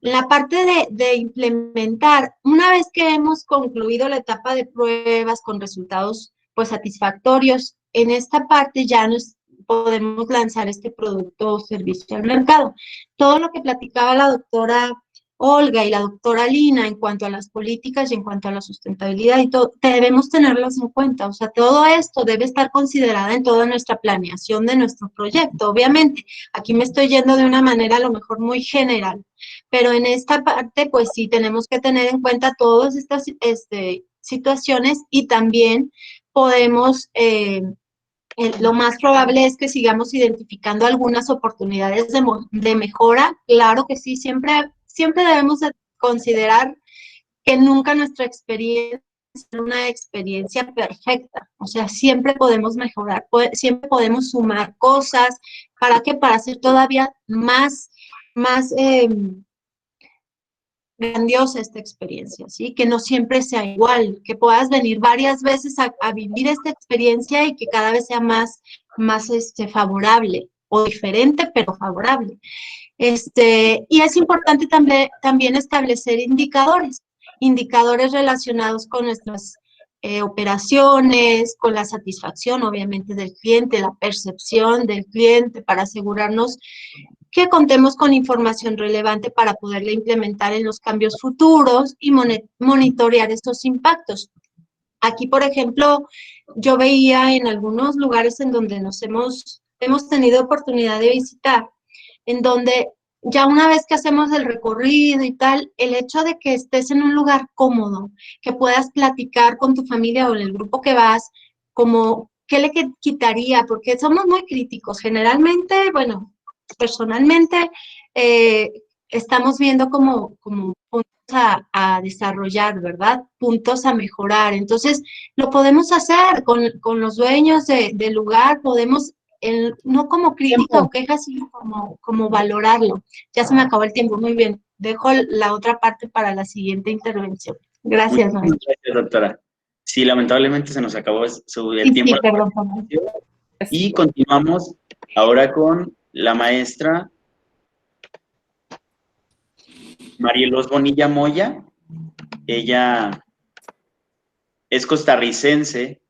La parte de implementar, una vez que hemos concluido la etapa de pruebas con resultados, pues, satisfactorios, en esta parte ya nos podemos lanzar este producto o servicio al mercado. Todo lo que platicaba la doctora Olga y la doctora Lina en cuanto a las políticas y en cuanto a la sustentabilidad y todo, debemos tenerlas en cuenta. O sea, todo esto debe estar considerada en toda nuestra planeación de nuestro proyecto. Obviamente, aquí me estoy yendo de una manera a lo mejor muy general, pero en esta parte, pues sí, tenemos que tener en cuenta todas estas situaciones y también podemos... lo más probable es que sigamos identificando algunas oportunidades de mejora. Claro que sí, siempre debemos de considerar que nunca nuestra experiencia es una experiencia perfecta. O sea, siempre podemos mejorar, siempre podemos sumar cosas. ¿Para qué? Para hacer todavía más grandiosa esta experiencia, ¿sí? Que no siempre sea igual, que puedas venir varias veces a vivir esta experiencia y que cada vez sea más favorable o diferente, pero favorable. Y es importante también establecer indicadores relacionados con nuestras operaciones, con la satisfacción, obviamente, del cliente, la percepción del cliente, para asegurarnos que contemos con información relevante para poderla implementar en los cambios futuros y monitorear estos impactos. Aquí, por ejemplo, yo veía en algunos lugares en donde hemos tenido oportunidad de visitar, en donde ya una vez que hacemos el recorrido y tal, el hecho de que estés en un lugar cómodo, que puedas platicar con tu familia o en el grupo que vas, como, ¿qué le quitaría? Porque somos muy críticos. Generalmente, bueno, personalmente, estamos viendo como puntos a desarrollar, ¿verdad? Puntos a mejorar. Entonces, lo podemos hacer con los dueños del lugar, podemos, no como crítica o queja, sino como valorarlo. Ya se me acabó el tiempo, muy bien. Dejo la otra parte para la siguiente intervención. Gracias, maestra. Gracias, doctora. Sí, lamentablemente se nos acabó el tiempo. Sí, perdón. Y continuamos ahora con la maestra Marielos Bonilla Moya. Ella es costarricense,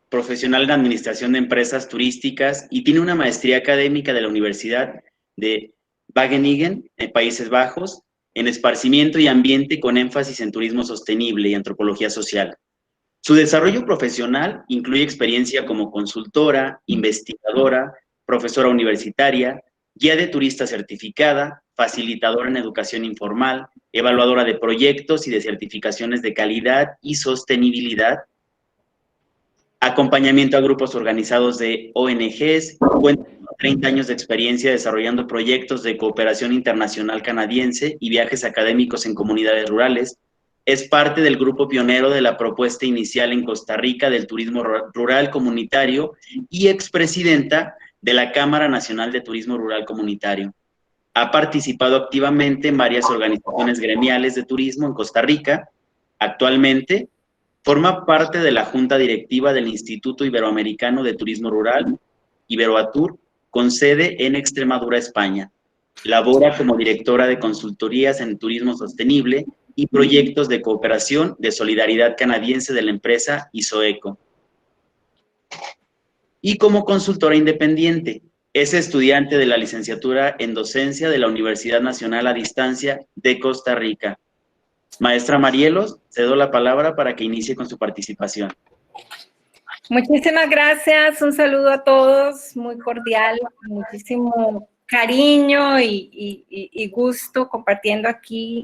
profesional en administración de empresas turísticas y tiene una maestría académica de la Universidad de Wageningen, en Países Bajos, en esparcimiento y ambiente con énfasis en turismo sostenible y antropología social. Su desarrollo profesional incluye experiencia como consultora, investigadora, profesora universitaria, guía de turista certificada, facilitadora en educación informal, evaluadora de proyectos y de certificaciones de calidad y sostenibilidad, acompañamiento a grupos organizados de ONGs, cuenta con 30 años de experiencia desarrollando proyectos de cooperación internacional canadiense y viajes académicos en comunidades rurales. Es parte del grupo pionero de la propuesta inicial en Costa Rica del turismo rural comunitario y expresidenta de la Cámara Nacional de Turismo Rural Comunitario. Ha participado activamente en varias organizaciones gremiales de turismo en Costa Rica. Actualmente forma parte de la Junta Directiva del Instituto Iberoamericano de Turismo Rural, Iberoatur, con sede en Extremadura, España. Labora como directora de consultorías en turismo sostenible y proyectos de cooperación de solidaridad canadiense de la empresa Isoeco. Y como consultora independiente, es estudiante de la licenciatura en docencia de la Universidad Nacional a Distancia de Costa Rica. Maestra Marielos, cedo la palabra para que inicie con su participación. Muchísimas gracias, un saludo a todos, muy cordial, muchísimo cariño y gusto compartiendo aquí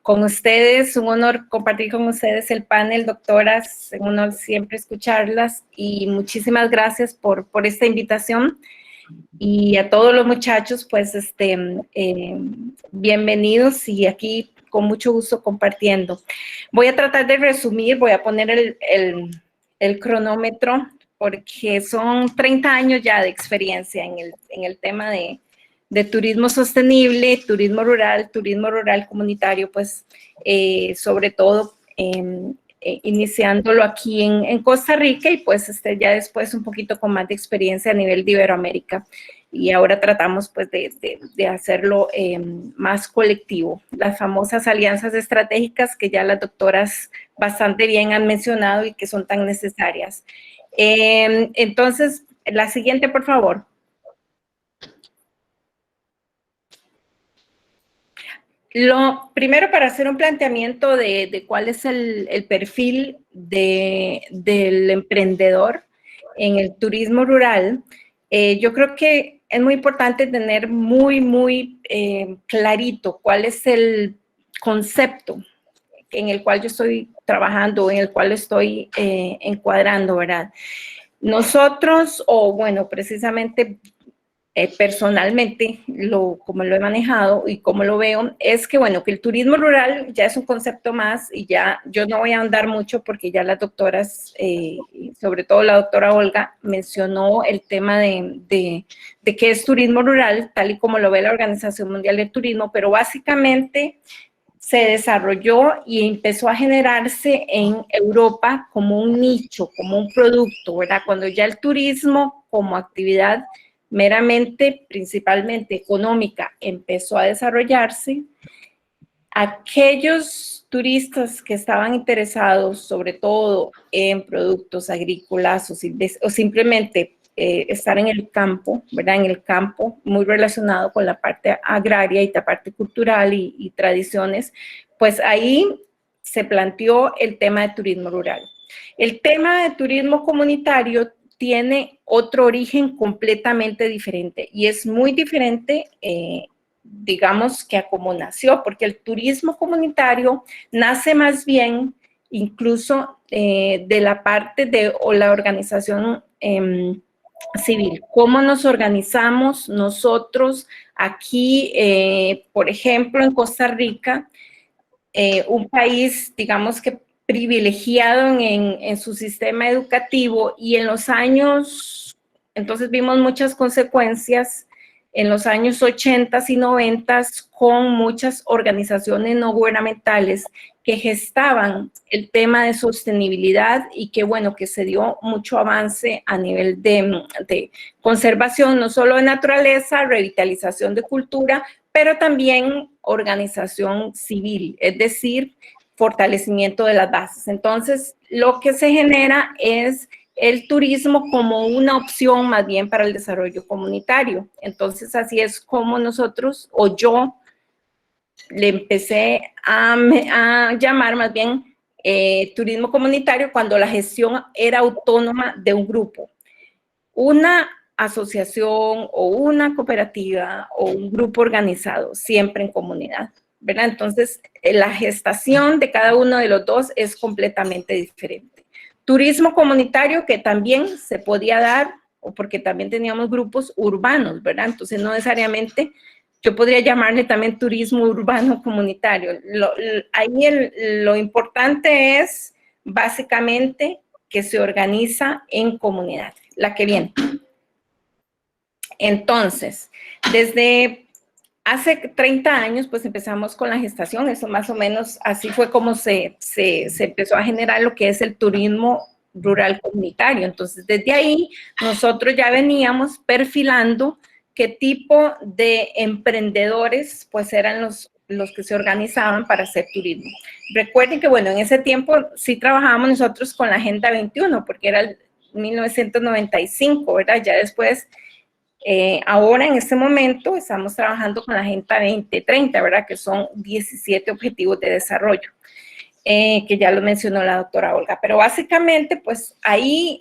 con ustedes, un honor compartir con ustedes el panel, doctoras, un honor siempre escucharlas y muchísimas gracias por esta invitación. Y a todos los muchachos, pues, bienvenidos y aquí con mucho gusto compartiendo. Voy a tratar de resumir, voy a poner el cronómetro porque son 30 años ya de experiencia en el tema de turismo sostenible, turismo rural comunitario, pues, sobre todo iniciándolo aquí en Costa Rica y pues ya después un poquito con más de experiencia a nivel de Iberoamérica. Y ahora tratamos pues de hacerlo más colectivo. Las famosas alianzas estratégicas que ya las doctoras bastante bien han mencionado y que son tan necesarias. Entonces, la siguiente, por favor. Lo primero, para hacer un planteamiento de cuál es el perfil del emprendedor en el turismo rural, yo creo que es muy importante tener muy clarito cuál es el concepto en el cual yo estoy trabajando, en el cual estoy encuadrando, ¿verdad? Nosotros, o bueno, precisamente personalmente, como lo he manejado y como lo veo, es que, bueno, que el turismo rural ya es un concepto más y ya yo no voy a andar mucho porque ya las doctoras, sobre todo la doctora Olga, mencionó el tema de qué es turismo rural, tal y como lo ve la Organización Mundial del Turismo, pero básicamente se desarrolló y empezó a generarse en Europa como un nicho, como un producto, ¿verdad? Cuando ya el turismo como actividad meramente, principalmente económica, empezó a desarrollarse, aquellos turistas que estaban interesados sobre todo en productos agrícolas o simplemente estar en el campo, ¿verdad? En el campo, muy relacionado con la parte agraria y la parte cultural y tradiciones, pues ahí se planteó el tema de turismo rural. El tema de turismo comunitario tiene otro origen completamente diferente y es muy diferente, digamos, que a cómo nació, porque el turismo comunitario nace más bien incluso de la parte o la organización civil. ¿Cómo nos organizamos nosotros aquí, por ejemplo, en Costa Rica, un país, digamos que privilegiado en su sistema educativo y en los años, entonces vimos muchas consecuencias en los años 80 y 90 con muchas organizaciones no gubernamentales que gestaban el tema de sostenibilidad y que, bueno, que se dio mucho avance a nivel de conservación, no solo de naturaleza, revitalización de cultura, pero también organización civil, es decir, fortalecimiento de las bases. Entonces, lo que se genera es el turismo como una opción más bien para el desarrollo comunitario. Entonces, así es como nosotros, o yo, le empecé a llamar más bien turismo comunitario cuando la gestión era autónoma de un grupo. Una asociación o una cooperativa o un grupo organizado, siempre en comunidad, ¿verdad? Entonces, la gestación de cada uno de los dos es completamente diferente. Turismo comunitario que también se podía dar, o porque también teníamos grupos urbanos, ¿verdad? Entonces, no necesariamente, yo podría llamarle también turismo urbano comunitario. Ahí lo importante es, básicamente, que se organiza en comunidad. La que viene. Entonces, desde hace 30 años, pues empezamos con la gestación, eso más o menos así fue como se empezó a generar lo que es el turismo rural comunitario. Entonces, desde ahí, nosotros ya veníamos perfilando qué tipo de emprendedores, pues eran los que se organizaban para hacer turismo. Recuerden que, bueno, en ese tiempo sí trabajábamos nosotros con la Agenda 21, porque era el 1995, ¿verdad? Ya después, ahora en este momento estamos trabajando con la Agenda 2030, ¿verdad? Que son 17 objetivos de desarrollo, que ya lo mencionó la doctora Olga. Pero básicamente, pues ahí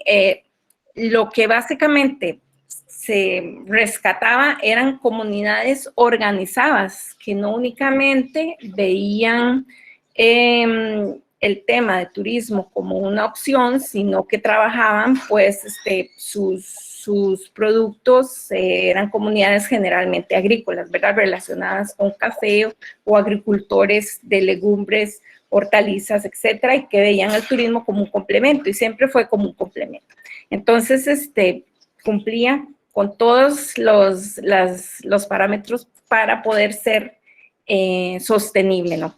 lo que básicamente se rescataba eran comunidades organizadas que no únicamente veían el tema de turismo como una opción, sino que trabajaban, pues, sus productos eran comunidades generalmente agrícolas, ¿verdad? Relacionadas con café o agricultores de legumbres, hortalizas, etcétera, y que veían el turismo como un complemento, y siempre fue como un complemento. Entonces, cumplía con todos los parámetros para poder ser sostenible, ¿no?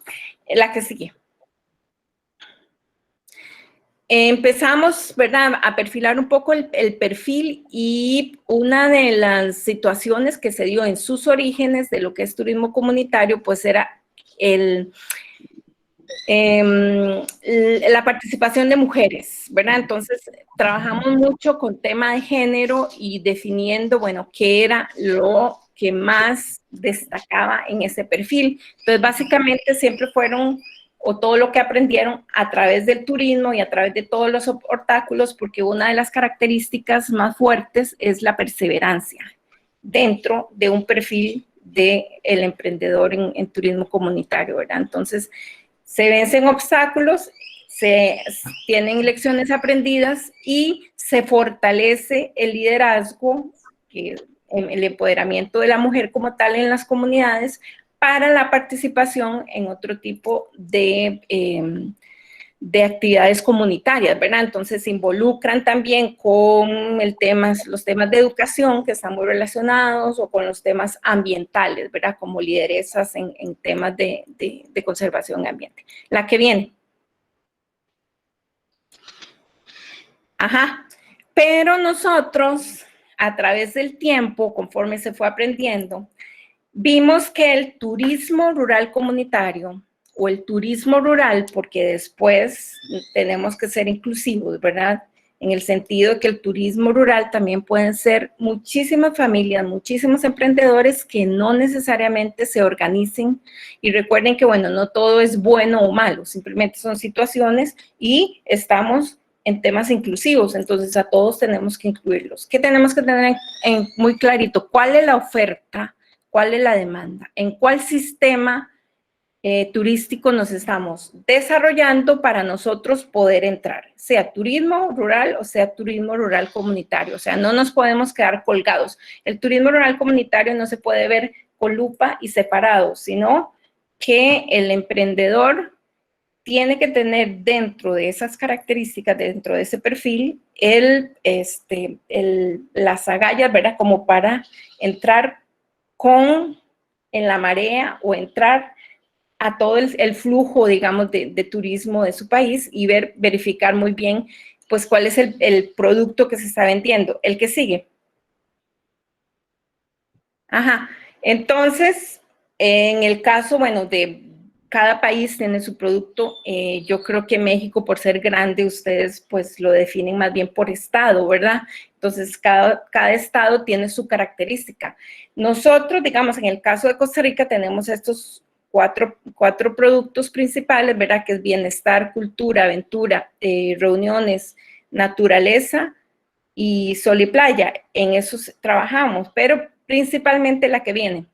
La que sigue. Empezamos, ¿verdad?, a perfilar un poco el perfil, y una de las situaciones que se dio en sus orígenes de lo que es turismo comunitario, pues era la participación de mujeres, ¿verdad? Entonces, trabajamos mucho con tema de género y definiendo, bueno, qué era lo que más destacaba en ese perfil. Entonces, básicamente siempre fueron, o todo lo que aprendieron a través del turismo y a través de todos los obstáculos, porque una de las características más fuertes es la perseverancia dentro de un perfil del emprendedor en turismo comunitario, ¿verdad? Entonces, se vencen obstáculos, se tienen lecciones aprendidas y se fortalece el liderazgo, el empoderamiento de la mujer como tal en las comunidades, para la participación en otro tipo de actividades comunitarias, ¿verdad? Entonces se involucran también con los temas de educación que están muy relacionados, o con los temas ambientales, ¿verdad? Como lideresas en temas de conservación de ambiente. La que viene. Ajá. Pero nosotros, a través del tiempo, conforme se fue aprendiendo, vimos que el turismo rural comunitario, o el turismo rural, porque después tenemos que ser inclusivos, ¿verdad? En el sentido de que el turismo rural también pueden ser muchísimas familias, muchísimos emprendedores que no necesariamente se organicen. Y recuerden que, bueno, no todo es bueno o malo, simplemente son situaciones, y estamos en temas inclusivos, entonces a todos tenemos que incluirlos. ¿Qué tenemos que tener muy clarito? ¿Cuál es la oferta? ¿Cuál es la demanda? ¿En cuál sistema turístico nos estamos desarrollando para nosotros poder entrar? Sea turismo rural o sea turismo rural comunitario. O sea, no nos podemos quedar colgados. El turismo rural comunitario no se puede ver con lupa y separado, sino que el emprendedor tiene que tener dentro de esas características, dentro de ese perfil, las agallas, ¿verdad? Como para entrar en la marea, o entrar a todo el flujo, digamos, de turismo de su país, y verificar muy bien, pues, cuál es el producto que se está vendiendo. El que sigue. Ajá. Entonces, en el caso, bueno, de cada país tiene su producto. Yo creo que México, por ser grande, ustedes pues lo definen más bien por estado, ¿verdad? Entonces, cada estado tiene su característica. Nosotros, digamos, en el caso de Costa Rica, tenemos estos cuatro productos principales, ¿verdad? Que es bienestar, cultura, aventura, reuniones, naturaleza y sol y playa. En eso trabajamos, pero principalmente la que viene.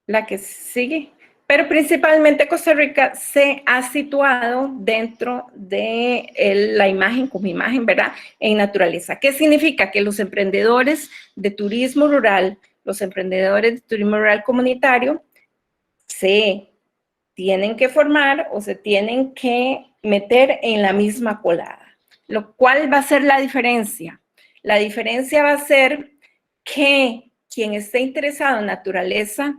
La que sigue. Pero principalmente Costa Rica se ha situado dentro de la imagen, como imagen, ¿verdad? En naturaleza. ¿Qué significa? Que los emprendedores de turismo rural, los emprendedores de turismo rural comunitario, se tienen que formar o se tienen que meter en la misma colada. Lo cual va a ser la diferencia. La diferencia va a ser que quien esté interesado en naturaleza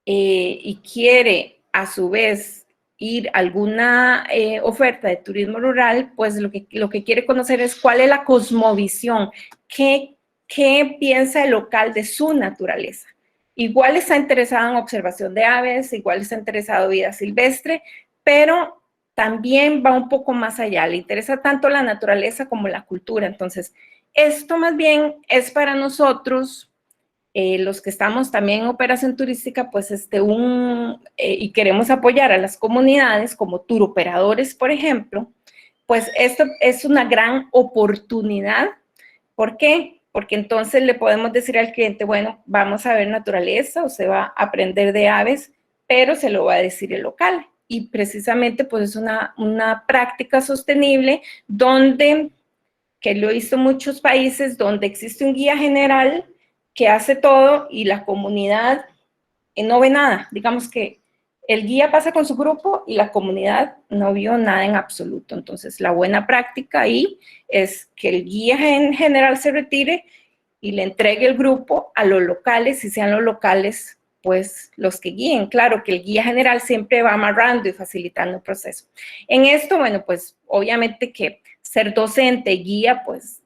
y quiere a su vez ir a alguna oferta de turismo rural, pues lo que quiere conocer es cuál es la cosmovisión, qué piensa el local de su naturaleza. Igual está interesado en observación de aves, igual está interesado en vida silvestre, pero también va un poco más allá, le interesa tanto la naturaleza como la cultura. Entonces, esto más bien es para nosotros, los que estamos también en operación turística, pues y queremos apoyar a las comunidades como tour operadores, por ejemplo, pues esto es una gran oportunidad. ¿Por qué? Porque entonces le podemos decir al cliente, bueno, vamos a ver naturaleza, o se va a aprender de aves, pero se lo va a decir el local. Y precisamente pues es una práctica sostenible donde, que lo he visto en muchos países, donde existe un guía general que hace todo y la comunidad no ve nada. Digamos que el guía pasa con su grupo y la comunidad no vio nada en absoluto. Entonces, la buena práctica ahí es que el guía en general se retire y le entregue el grupo a los locales, y sean los locales, pues, los que guíen. Claro que el guía general siempre va amarrando y facilitando el proceso. En esto, bueno, pues, obviamente que ser docente, guía, pues,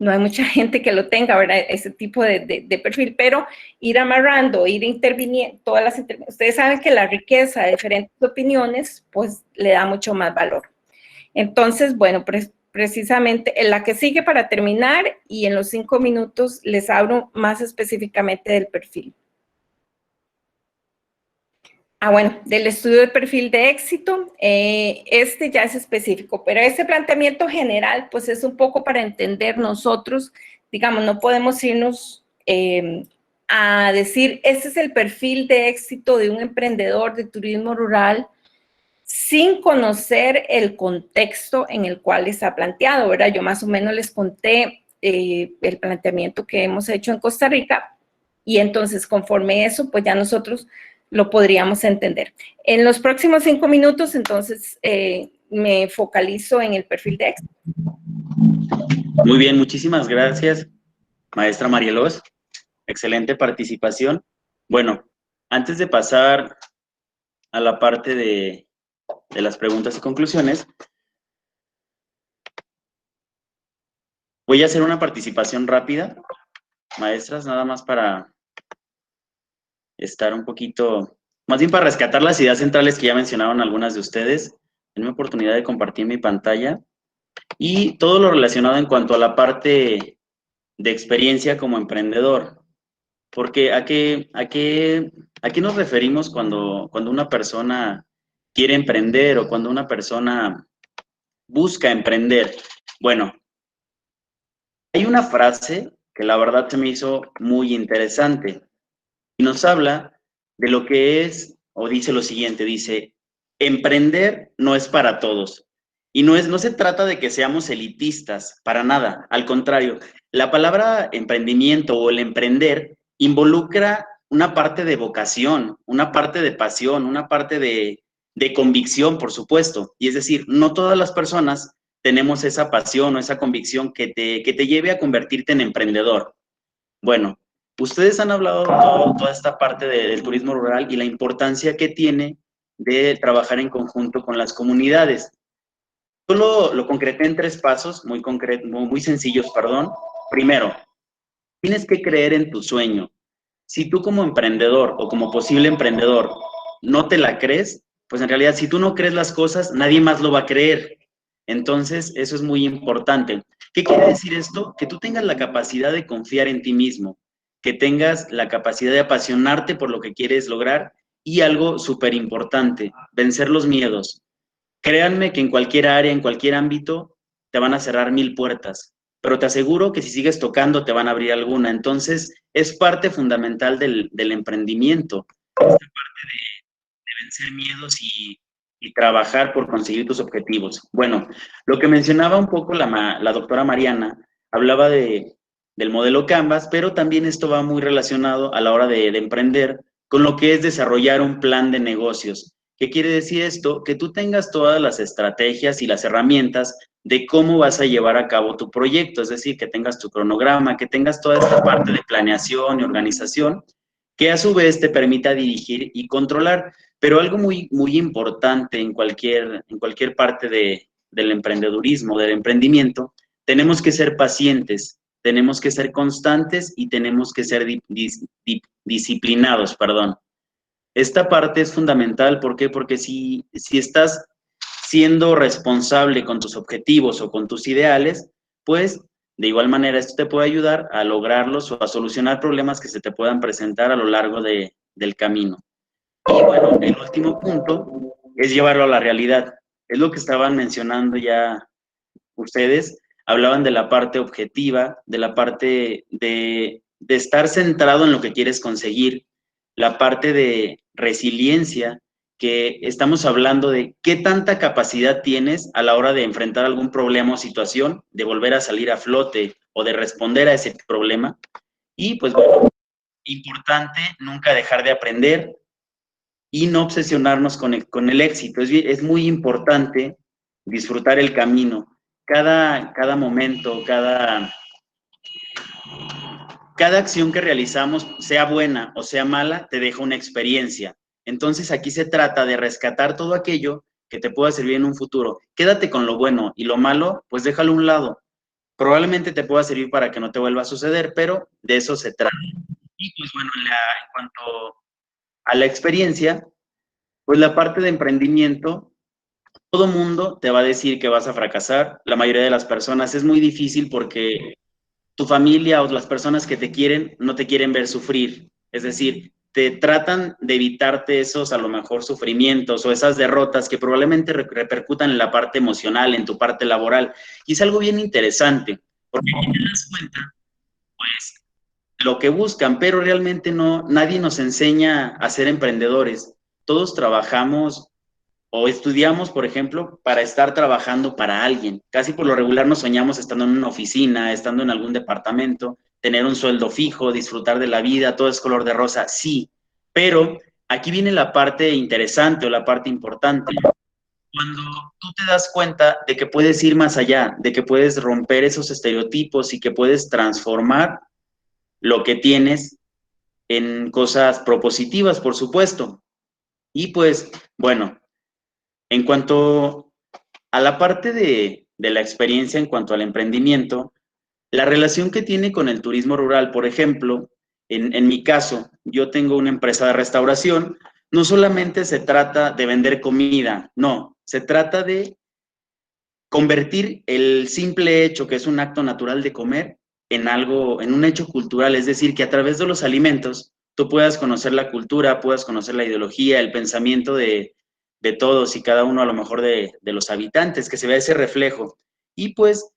no hay mucha gente que lo tenga, ¿verdad? Ese tipo de perfil, pero ir amarrando, ir interviniendo, ustedes saben que la riqueza de diferentes opiniones, pues le da mucho más valor. Entonces, bueno, precisamente en la que sigue para terminar, y en los 5 minutos les hablo más específicamente del perfil. Bueno, del estudio de perfil de éxito, este ya es específico, pero ese planteamiento general, pues es un poco para entender nosotros, digamos, no podemos irnos a decir, este es el perfil de éxito de un emprendedor de turismo rural, sin conocer el contexto en el cual está planteado, ¿verdad? Yo más o menos les conté el planteamiento que hemos hecho en Costa Rica, y entonces conforme eso, pues ya nosotros lo podríamos entender. En los próximos 5 minutos, entonces, me focalizo en el perfil de éxito. Muy bien, muchísimas gracias, maestra Marielos. Excelente participación. Bueno, antes de pasar a la parte de las preguntas y conclusiones, voy a hacer una participación rápida, maestras, nada más para estar un poquito, más bien para rescatar las ideas centrales que ya mencionaron algunas de ustedes. Denme oportunidad de compartir mi pantalla y todo lo relacionado en cuanto a la parte de experiencia como emprendedor. Porque ¿a qué nos referimos cuando una persona quiere emprender o cuando una persona busca emprender? Bueno, hay una frase que la verdad se me hizo muy interesante y nos habla de lo que es, o dice lo siguiente, dice, emprender no es para todos. Y no se trata de que seamos elitistas, para nada, al contrario. La palabra emprendimiento o el emprender involucra una parte de vocación, una parte de pasión, una parte de convicción, por supuesto. Y es decir, no todas las personas tenemos esa pasión o esa convicción que te lleve a convertirte en emprendedor. Bueno, ustedes han hablado de toda esta parte del turismo rural y la importancia que tiene de trabajar en conjunto con las comunidades. Yo lo concreté en 3 pasos muy sencillos, perdón. Primero, tienes que creer en tu sueño. Si tú como emprendedor o como posible emprendedor no te la crees, pues en realidad si tú no crees las cosas, nadie más lo va a creer. Entonces, eso es muy importante. ¿Qué quiere decir esto? Que tú tengas la capacidad de confiar en ti mismo, que tengas la capacidad de apasionarte por lo que quieres lograr y algo súper importante, vencer los miedos. Créanme que en cualquier área, en cualquier ámbito, te van a cerrar 1000 puertas, pero te aseguro que si sigues tocando te van a abrir alguna. Entonces, es parte fundamental del emprendimiento, esta parte de vencer miedos y trabajar por conseguir tus objetivos. Bueno, lo que mencionaba un poco la doctora Mariana, hablaba del modelo Canvas, pero también esto va muy relacionado a la hora de emprender con lo que es desarrollar un plan de negocios. ¿Qué quiere decir esto? Que tú tengas todas las estrategias y las herramientas de cómo vas a llevar a cabo tu proyecto, es decir, que tengas tu cronograma, que tengas toda esta parte de planeación y organización, que a su vez te permita dirigir y controlar. Pero algo muy, muy importante en cualquier parte del emprendedurismo, del emprendimiento, tenemos que ser pacientes, tenemos que ser constantes y tenemos que ser disciplinados, perdón. Esta parte es fundamental, ¿por qué? Porque si estás siendo responsable con tus objetivos o con tus ideales, pues de igual manera esto te puede ayudar a lograrlos o a solucionar problemas que se te puedan presentar a lo largo del camino. Y bueno, el último punto es llevarlo a la realidad. Es lo que estaban mencionando ya ustedes, hablaban de la parte objetiva, de la parte de estar centrado en lo que quieres conseguir, la parte de resiliencia, que estamos hablando de qué tanta capacidad tienes a la hora de enfrentar algún problema o situación, de volver a salir a flote o de responder a ese problema. Y pues bueno, importante nunca dejar de aprender y no obsesionarnos con el éxito. Es muy importante disfrutar el camino. Cada momento, cada acción que realizamos, sea buena o sea mala, te deja una experiencia. Entonces aquí se trata de rescatar todo aquello que te pueda servir en un futuro. Quédate con lo bueno y lo malo, pues déjalo a un lado. Probablemente te pueda servir para que no te vuelva a suceder, pero de eso se trata. Y pues bueno, en cuanto a la experiencia, pues la parte de emprendimiento, todo mundo te va a decir que vas a fracasar. La mayoría de las personas es muy difícil porque tu familia o las personas que te quieren no te quieren ver sufrir. Es decir, te tratan de evitarte esos a lo mejor sufrimientos o esas derrotas que probablemente repercutan en la parte emocional, en tu parte laboral. Y es algo bien interesante, porque si te das cuenta, pues lo que buscan, pero realmente no, nadie nos enseña a ser emprendedores. Todos trabajamos o estudiamos, por ejemplo, para estar trabajando para alguien. Casi por lo regular nos soñamos estando en una oficina, estando en algún departamento, tener un sueldo fijo, disfrutar de la vida, todo es color de rosa, sí. Pero aquí viene la parte interesante o la parte importante. Cuando tú te das cuenta de que puedes ir más allá, de que puedes romper esos estereotipos y que puedes transformar lo que tienes en cosas propositivas, por supuesto. Y pues, bueno, en cuanto a la parte de la experiencia en cuanto al emprendimiento, la relación que tiene con el turismo rural, por ejemplo, en mi caso, yo tengo una empresa de restauración, no solamente se trata de vender comida, no, se trata de convertir el simple hecho, que es un acto natural de comer, en algo, en un hecho cultural, es decir, que a través de los alimentos tú puedas conocer la cultura, puedas conocer la ideología, el pensamiento de todos y cada uno a lo mejor de los habitantes, que se vea ese reflejo. Y pues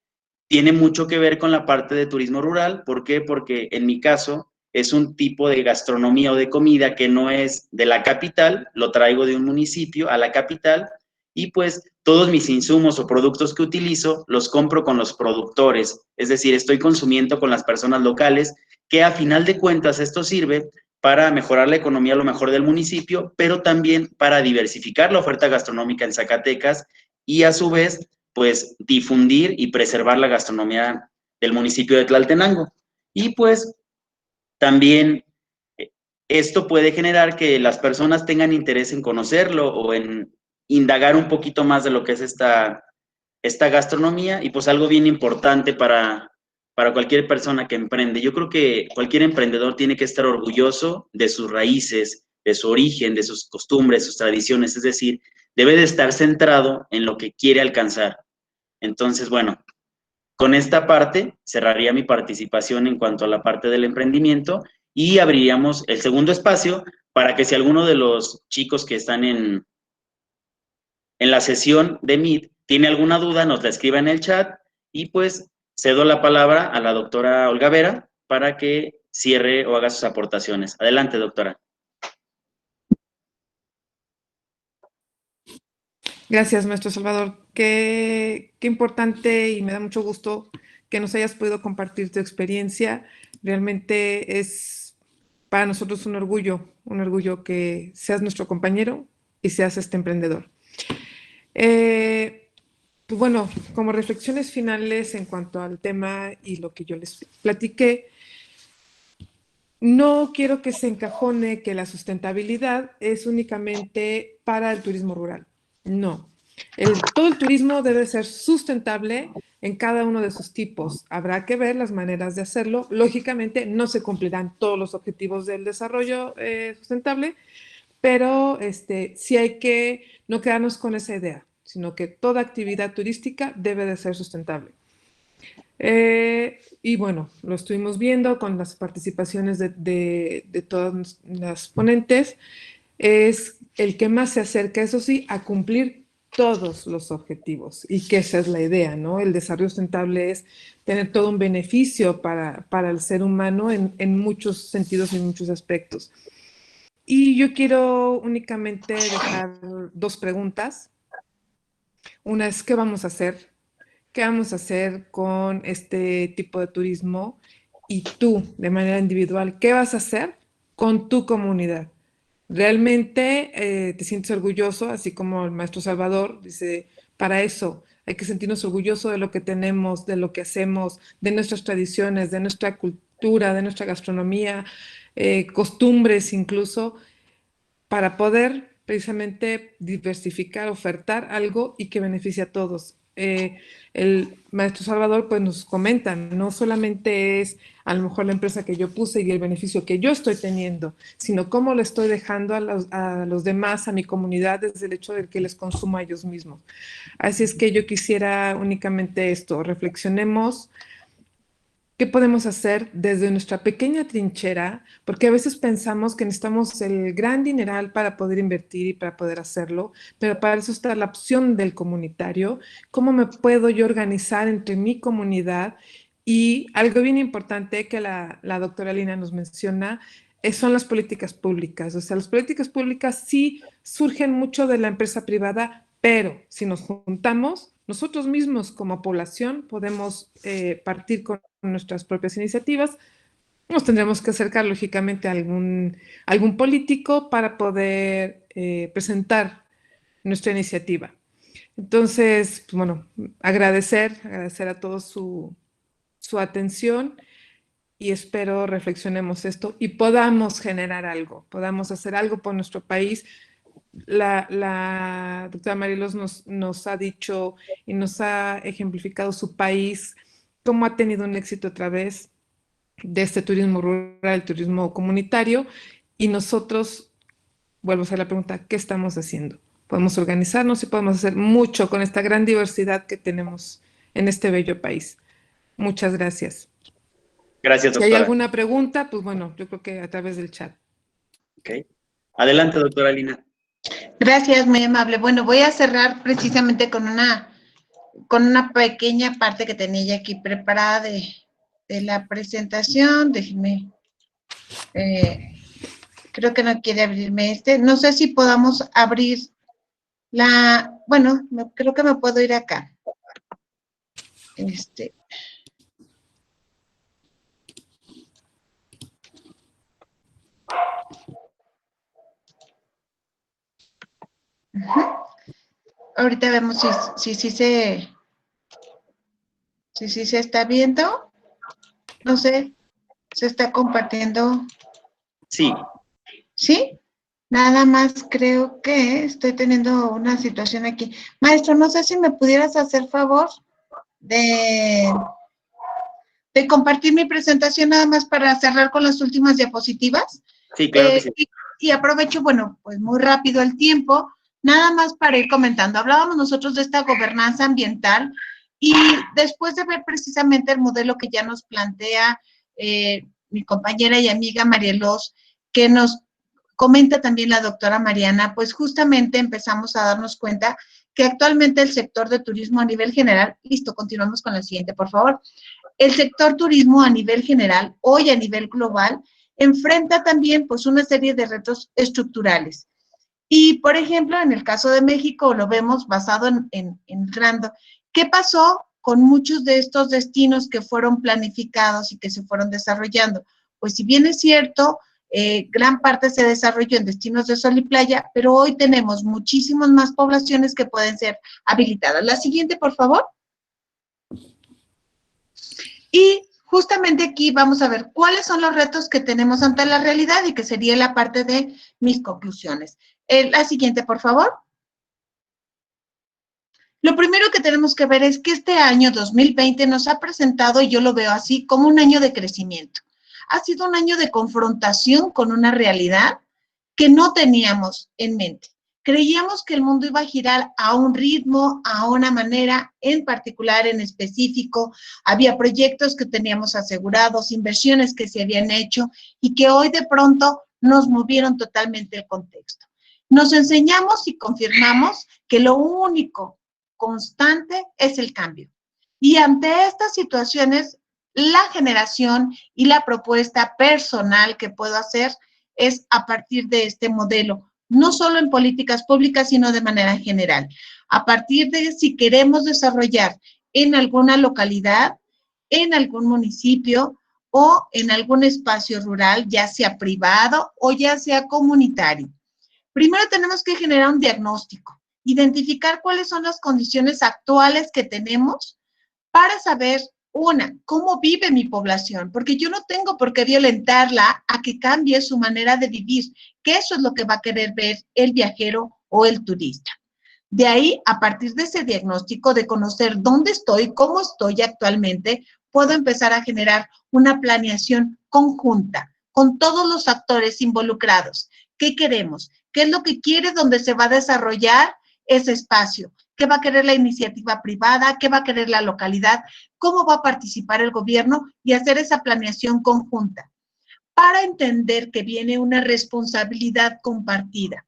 tiene mucho que ver con la parte de turismo rural. ¿Por qué? Porque en mi caso es un tipo de gastronomía o de comida que no es de la capital, lo traigo de un municipio a la capital y pues todos mis insumos o productos que utilizo los compro con los productores, es decir, estoy consumiendo con las personas locales, que a final de cuentas esto sirve para mejorar la economía a lo mejor del municipio, pero también para diversificar la oferta gastronómica en Zacatecas y a su vez, pues difundir y preservar la gastronomía del municipio de Tlaltenango. Y pues también esto puede generar que las personas tengan interés en conocerlo o en indagar un poquito más de lo que es esta gastronomía y pues algo bien importante para cualquier persona que emprende. Yo creo que cualquier emprendedor tiene que estar orgulloso de sus raíces, de su origen, de sus costumbres, sus tradiciones, es decir, debe de estar centrado en lo que quiere alcanzar. Entonces, bueno, Con esta parte cerraría mi participación en cuanto a la parte del emprendimiento y abriríamos el segundo espacio para que si alguno de los chicos que están en la sesión de Meet tiene alguna duda, nos la escriba en el chat y pues cedo la palabra a la doctora Olga Vera para que cierre o haga sus aportaciones. Adelante, doctora. Gracias, maestro Salvador. Qué importante y me da mucho gusto que nos hayas podido compartir tu experiencia. Realmente es para nosotros un orgullo que seas nuestro compañero y seas este emprendedor. Pues bueno, como reflexiones finales en cuanto al tema y lo que yo les platiqué, no quiero que se encajone que la sustentabilidad es únicamente para el turismo rural. No. Todo el turismo debe ser sustentable en cada uno de sus tipos. Habrá que ver las maneras de hacerlo. Lógicamente, no se cumplirán todos los objetivos del desarrollo sustentable, pero sí hay que no quedarnos con esa idea, sino que toda actividad turística debe de ser sustentable. Y bueno, lo estuvimos viendo con las participaciones de todas las ponentes. Es el que más se acerca, eso sí, a cumplir todos los objetivos y que esa es la idea, ¿no? El desarrollo sustentable es tener todo un beneficio para el ser humano en muchos sentidos y en muchos aspectos. Y yo quiero únicamente dejar dos preguntas. Una es, ¿qué vamos a hacer? ¿Qué vamos a hacer con este tipo de turismo? Y tú, de manera individual, ¿qué vas a hacer con tu comunidad? ¿Realmente te sientes orgulloso, así como el maestro Salvador dice, para eso hay que sentirnos orgullosos de lo que tenemos, de lo que hacemos, de nuestras tradiciones, de nuestra cultura, de nuestra gastronomía, costumbres incluso, para poder precisamente diversificar, ofertar algo y que beneficie a todos? El maestro Salvador pues nos comenta, no solamente es a lo mejor la empresa que yo puse y el beneficio que yo estoy teniendo, sino cómo le estoy dejando a los demás, a mi comunidad, desde el hecho de que les consumo a ellos mismos. Así es que yo quisiera únicamente esto, reflexionemos. ¿Qué podemos hacer desde nuestra pequeña trinchera? Porque a veces pensamos que necesitamos el gran dineral para poder invertir y para poder hacerlo, pero para eso está la opción del comunitario. ¿Cómo me puedo yo organizar entre mi comunidad? Y algo bien importante que la doctora Lina nos menciona son las políticas públicas. O sea, las políticas públicas sí surgen mucho de la empresa privada, pero si nos juntamos, nosotros mismos como población podemos partir con nuestras propias iniciativas. Nos tendremos que acercar lógicamente a algún político para poder presentar nuestra iniciativa. Entonces, pues bueno, agradecer a todos su atención y espero reflexionemos esto y podamos generar algo, podamos hacer algo por nuestro país. La doctora Marilos nos ha dicho y nos ha ejemplificado su país, cómo ha tenido un éxito a través de este turismo rural, el turismo comunitario, y nosotros, vuelvo a hacer la pregunta, ¿qué estamos haciendo? Podemos organizarnos y podemos hacer mucho con esta gran diversidad que tenemos en este bello país. Muchas gracias. Gracias, doctora. Si hay alguna pregunta, pues bueno, yo creo que a través del chat. Ok. Adelante, doctora Lina. Gracias, muy amable. Bueno, voy a cerrar precisamente con una pequeña parte que tenía ya aquí preparada de la presentación. Déjenme, creo que no quiere abrirme no sé si podamos abrir bueno, creo que me puedo ir acá. Ahorita vemos si se está viendo. No sé, se está compartiendo. Sí. ¿Sí? Nada más creo que estoy teniendo una situación aquí. Maestro, no sé si me pudieras hacer favor de compartir mi presentación nada más para cerrar con las últimas diapositivas. Sí, claro que sí. Y aprovecho, bueno, pues muy rápido el tiempo, nada más para ir comentando. Hablábamos nosotros de esta gobernanza ambiental Y después de ver precisamente el modelo que ya nos plantea mi compañera y amiga Marielos, que nos comenta también la doctora Mariana, pues justamente empezamos a darnos cuenta que actualmente el sector de turismo a nivel general, listo, continuamos con la siguiente, por favor. El sector turismo a nivel general, hoy a nivel global, enfrenta también pues una serie de retos estructurales. Y, por ejemplo, en el caso de México, lo vemos basado en Grando. ¿Qué pasó con muchos de estos destinos que fueron planificados y que se fueron desarrollando? Pues si bien es cierto, gran parte se desarrolló en destinos de sol y playa, pero hoy tenemos muchísimas más poblaciones que pueden ser habilitadas. La siguiente, por favor. Y justamente aquí vamos a ver cuáles son los retos que tenemos ante la realidad y que sería la parte de mis conclusiones. La siguiente, por favor. Lo primero que tenemos que ver es que este año 2020 nos ha presentado, y yo lo veo así, como un año de crecimiento. Ha sido un año de confrontación con una realidad que no teníamos en mente. Creíamos que el mundo iba a girar a un ritmo, a una manera en particular, en específico. Había proyectos que teníamos asegurados, inversiones que se habían hecho y que hoy de pronto nos movieron totalmente el contexto. Nos enseñamos y confirmamos que lo único constante es el cambio. Y ante estas situaciones, la generación y la propuesta personal que puedo hacer es a partir de este modelo, no solo en políticas públicas, sino de manera general. A partir de si queremos desarrollar en alguna localidad, en algún municipio o en algún espacio rural, ya sea privado o ya sea comunitario. Primero tenemos que generar un diagnóstico, identificar cuáles son las condiciones actuales que tenemos para saber, una, cómo vive mi población, porque yo no tengo por qué violentarla a que cambie su manera de vivir, que eso es lo que va a querer ver el viajero o el turista. De ahí, a partir de ese diagnóstico, de conocer dónde estoy, cómo estoy actualmente, puedo empezar a generar una planeación conjunta con todos los actores involucrados. ¿Qué queremos? ¿Qué es lo que quiere donde se va a desarrollar ese espacio? ¿Qué va a querer la iniciativa privada? ¿Qué va a querer la localidad? ¿Cómo va a participar el gobierno? Y hacer esa planeación conjunta para entender que viene una responsabilidad compartida.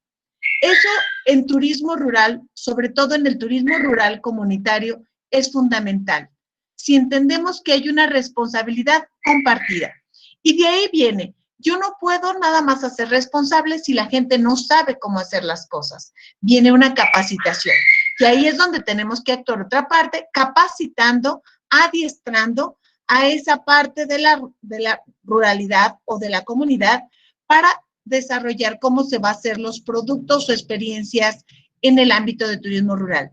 Eso en turismo rural, sobre todo en el turismo rural comunitario, es fundamental. Si entendemos que hay una responsabilidad compartida. Y de ahí viene, yo no puedo nada más hacer responsable si la gente no sabe cómo hacer las cosas. Viene una capacitación. Y ahí es donde tenemos que actuar otra parte, capacitando, adiestrando a esa parte de la ruralidad o de la comunidad para desarrollar cómo se va a hacer los productos o experiencias en el ámbito de turismo rural.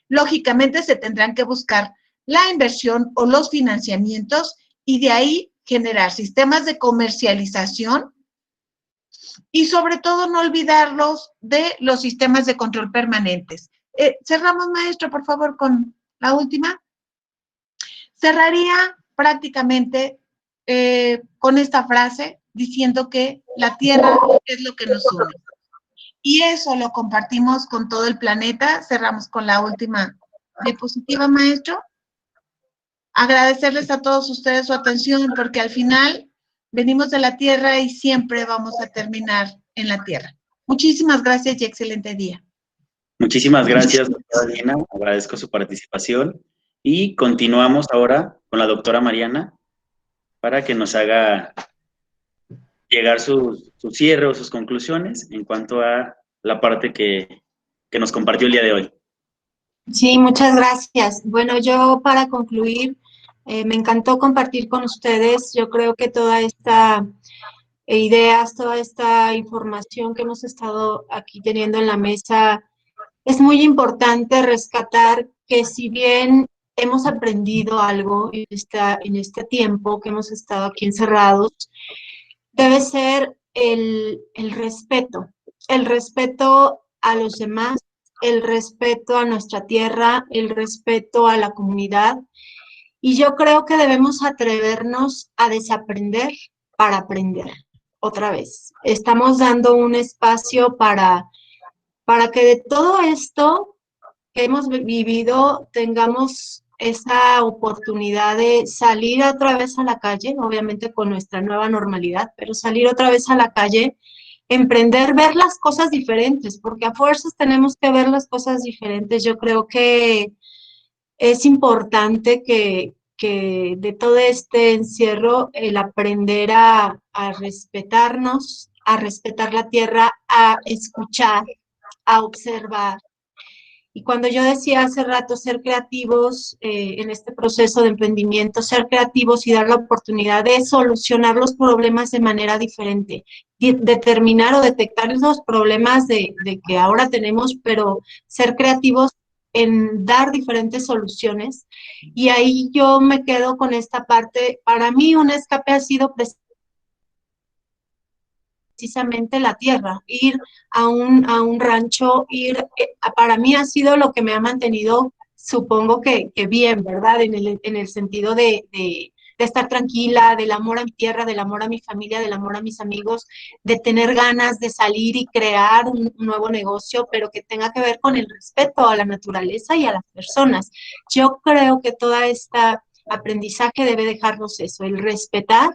Lógicamente se tendrán que buscar la inversión o los financiamientos y de ahí generar sistemas de comercialización y sobre todo no olvidarlos de los sistemas de control permanentes. Cerramos, maestro, por favor, con la última. Cerraría prácticamente con esta frase diciendo que la Tierra es lo que nos une. Y eso lo compartimos con todo el planeta. Cerramos con la última diapositiva, maestro. Agradecerles a todos ustedes su atención porque al final venimos de la Tierra y siempre vamos a terminar en la Tierra. Muchísimas gracias y excelente día. Muchísimas gracias, doctora Lina. Agradezco su participación. Y continuamos ahora con la doctora Mariana para que nos haga llegar su cierre o sus conclusiones en cuanto a la parte que nos compartió el día de hoy. Sí, muchas gracias. Bueno, yo para concluir, me encantó compartir con ustedes. Yo creo que toda esta ideas, toda esta información que hemos estado aquí teniendo en la mesa, es muy importante rescatar que si bien hemos aprendido algo en este tiempo que hemos estado aquí encerrados, debe ser el respeto a los demás, el respeto a nuestra tierra, el respeto a la comunidad. Y yo creo que debemos atrevernos a desaprender para aprender otra vez. Estamos dando un espacio para que de todo esto que hemos vivido tengamos esa oportunidad de salir otra vez a la calle, obviamente con nuestra nueva normalidad, pero salir otra vez a la calle, emprender, ver las cosas diferentes, porque a fuerzas tenemos que ver las cosas diferentes. Yo creo que es importante que de todo este encierro, el aprender a respetarnos, a respetar la tierra, a escuchar, a observar. Y cuando yo decía hace rato ser creativos en este proceso de emprendimiento, ser creativos y dar la oportunidad de solucionar los problemas de manera diferente, determinar o detectar los problemas de que ahora tenemos, pero ser creativos en dar diferentes soluciones. Y ahí yo me quedo con esta parte. Para mí un escape ha sido precisamente la tierra, ir a un rancho, para mí ha sido lo que me ha mantenido, supongo que bien, ¿verdad? En el sentido de estar tranquila, del amor a mi tierra, del amor a mi familia, del amor a mis amigos, de tener ganas de salir y crear un nuevo negocio, pero que tenga que ver con el respeto a la naturaleza y a las personas. Yo creo que todo este aprendizaje debe dejarnos eso, el respetar,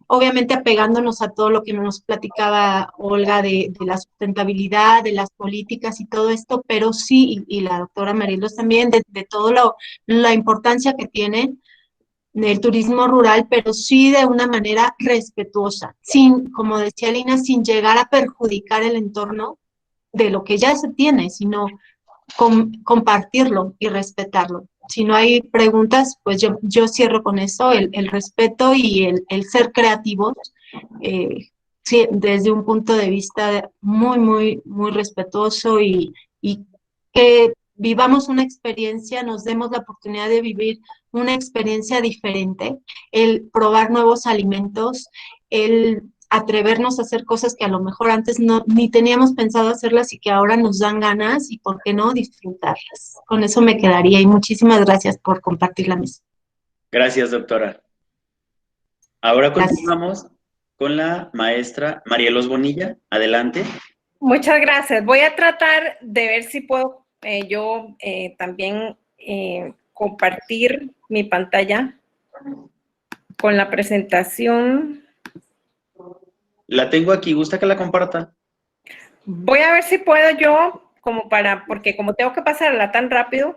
obviamente apegándonos a todo lo que nos platicaba Olga de la sustentabilidad, de las políticas y todo esto, pero sí, y la doctora Marilos también, de todo la importancia que tiene del turismo rural, pero sí de una manera respetuosa, sin, como decía Lina, sin llegar a perjudicar el entorno de lo que ya se tiene, sino compartirlo y respetarlo. Si no hay preguntas, pues yo cierro con eso, el respeto y el ser creativos, sí, desde un punto de vista muy, muy, muy respetuoso y que vivamos una experiencia, nos demos la oportunidad de vivir una experiencia diferente, el probar nuevos alimentos, el atrevernos a hacer cosas que a lo mejor antes ni teníamos pensado hacerlas y que ahora nos dan ganas y por qué no disfrutarlas. Con eso me quedaría y muchísimas gracias por compartir la mesa. Gracias, doctora. Ahora Gracias. continuamos con la maestra Marielos Bonilla. Adelante. Muchas gracias. Voy a tratar de ver si puedo yo también compartir mi pantalla con la presentación. La tengo aquí. ¿Gusta que la comparta? Voy a ver si puedo yo, porque como tengo que pasarla tan rápido,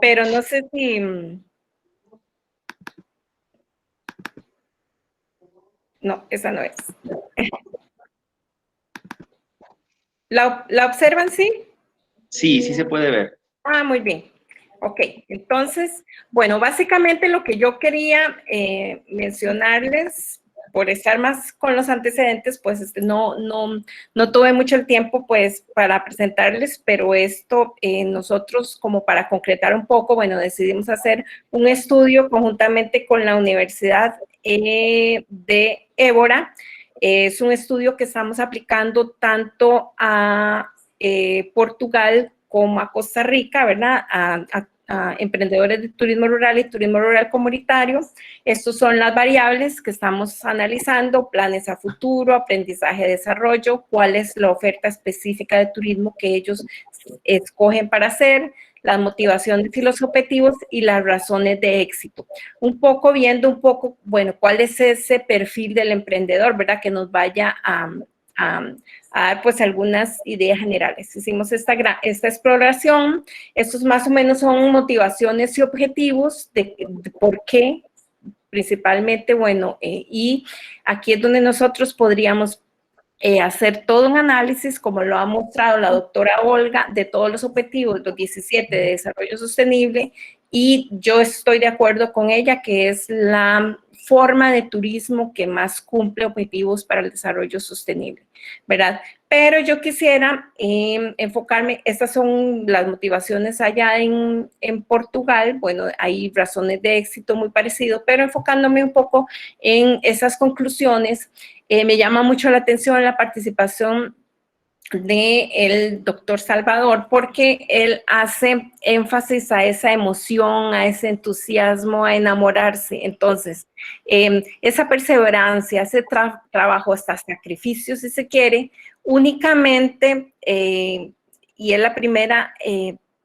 pero no sé si... No, esa no es. ¿La observan, sí? Sí, sí se puede ver. Ah, muy bien. Ok, entonces, bueno, básicamente lo que yo quería mencionarles, por estar más con los antecedentes, pues no tuve mucho el tiempo pues para presentarles, pero esto nosotros como para concretar un poco, bueno, decidimos hacer un estudio conjuntamente con la Universidad de Évora. Es un estudio que estamos aplicando tanto a Portugal como a Costa Rica, ¿verdad? A emprendedores de turismo rural y turismo rural comunitario. Estos son las variables que estamos analizando: planes a futuro, aprendizaje, desarrollo, cuál es la oferta específica de turismo que ellos escogen para hacer, las motivaciones y los objetivos y las razones de éxito. Viendo bueno, cuál es ese perfil del emprendedor, ¿verdad? Que nos vaya a dar pues algunas ideas generales. Hicimos esta exploración. Estos más o menos son motivaciones y objetivos de por qué, principalmente, bueno, y aquí es donde nosotros podríamos hacer todo un análisis, como lo ha mostrado la doctora Olga, de todos los objetivos, los 17 de desarrollo sostenible, y yo estoy de acuerdo con ella que es la forma de turismo que más cumple objetivos para el desarrollo sostenible, ¿verdad? Pero yo quisiera enfocarme, estas son las motivaciones allá en Portugal. Bueno, hay razones de éxito muy parecido, pero enfocándome un poco en esas conclusiones, me llama mucho la atención la participación del doctor Salvador, porque él hace énfasis a esa emoción, a ese entusiasmo, a enamorarse. Entonces, esa perseverancia, ese trabajo, hasta sacrificio, si se quiere, únicamente, y es la primera,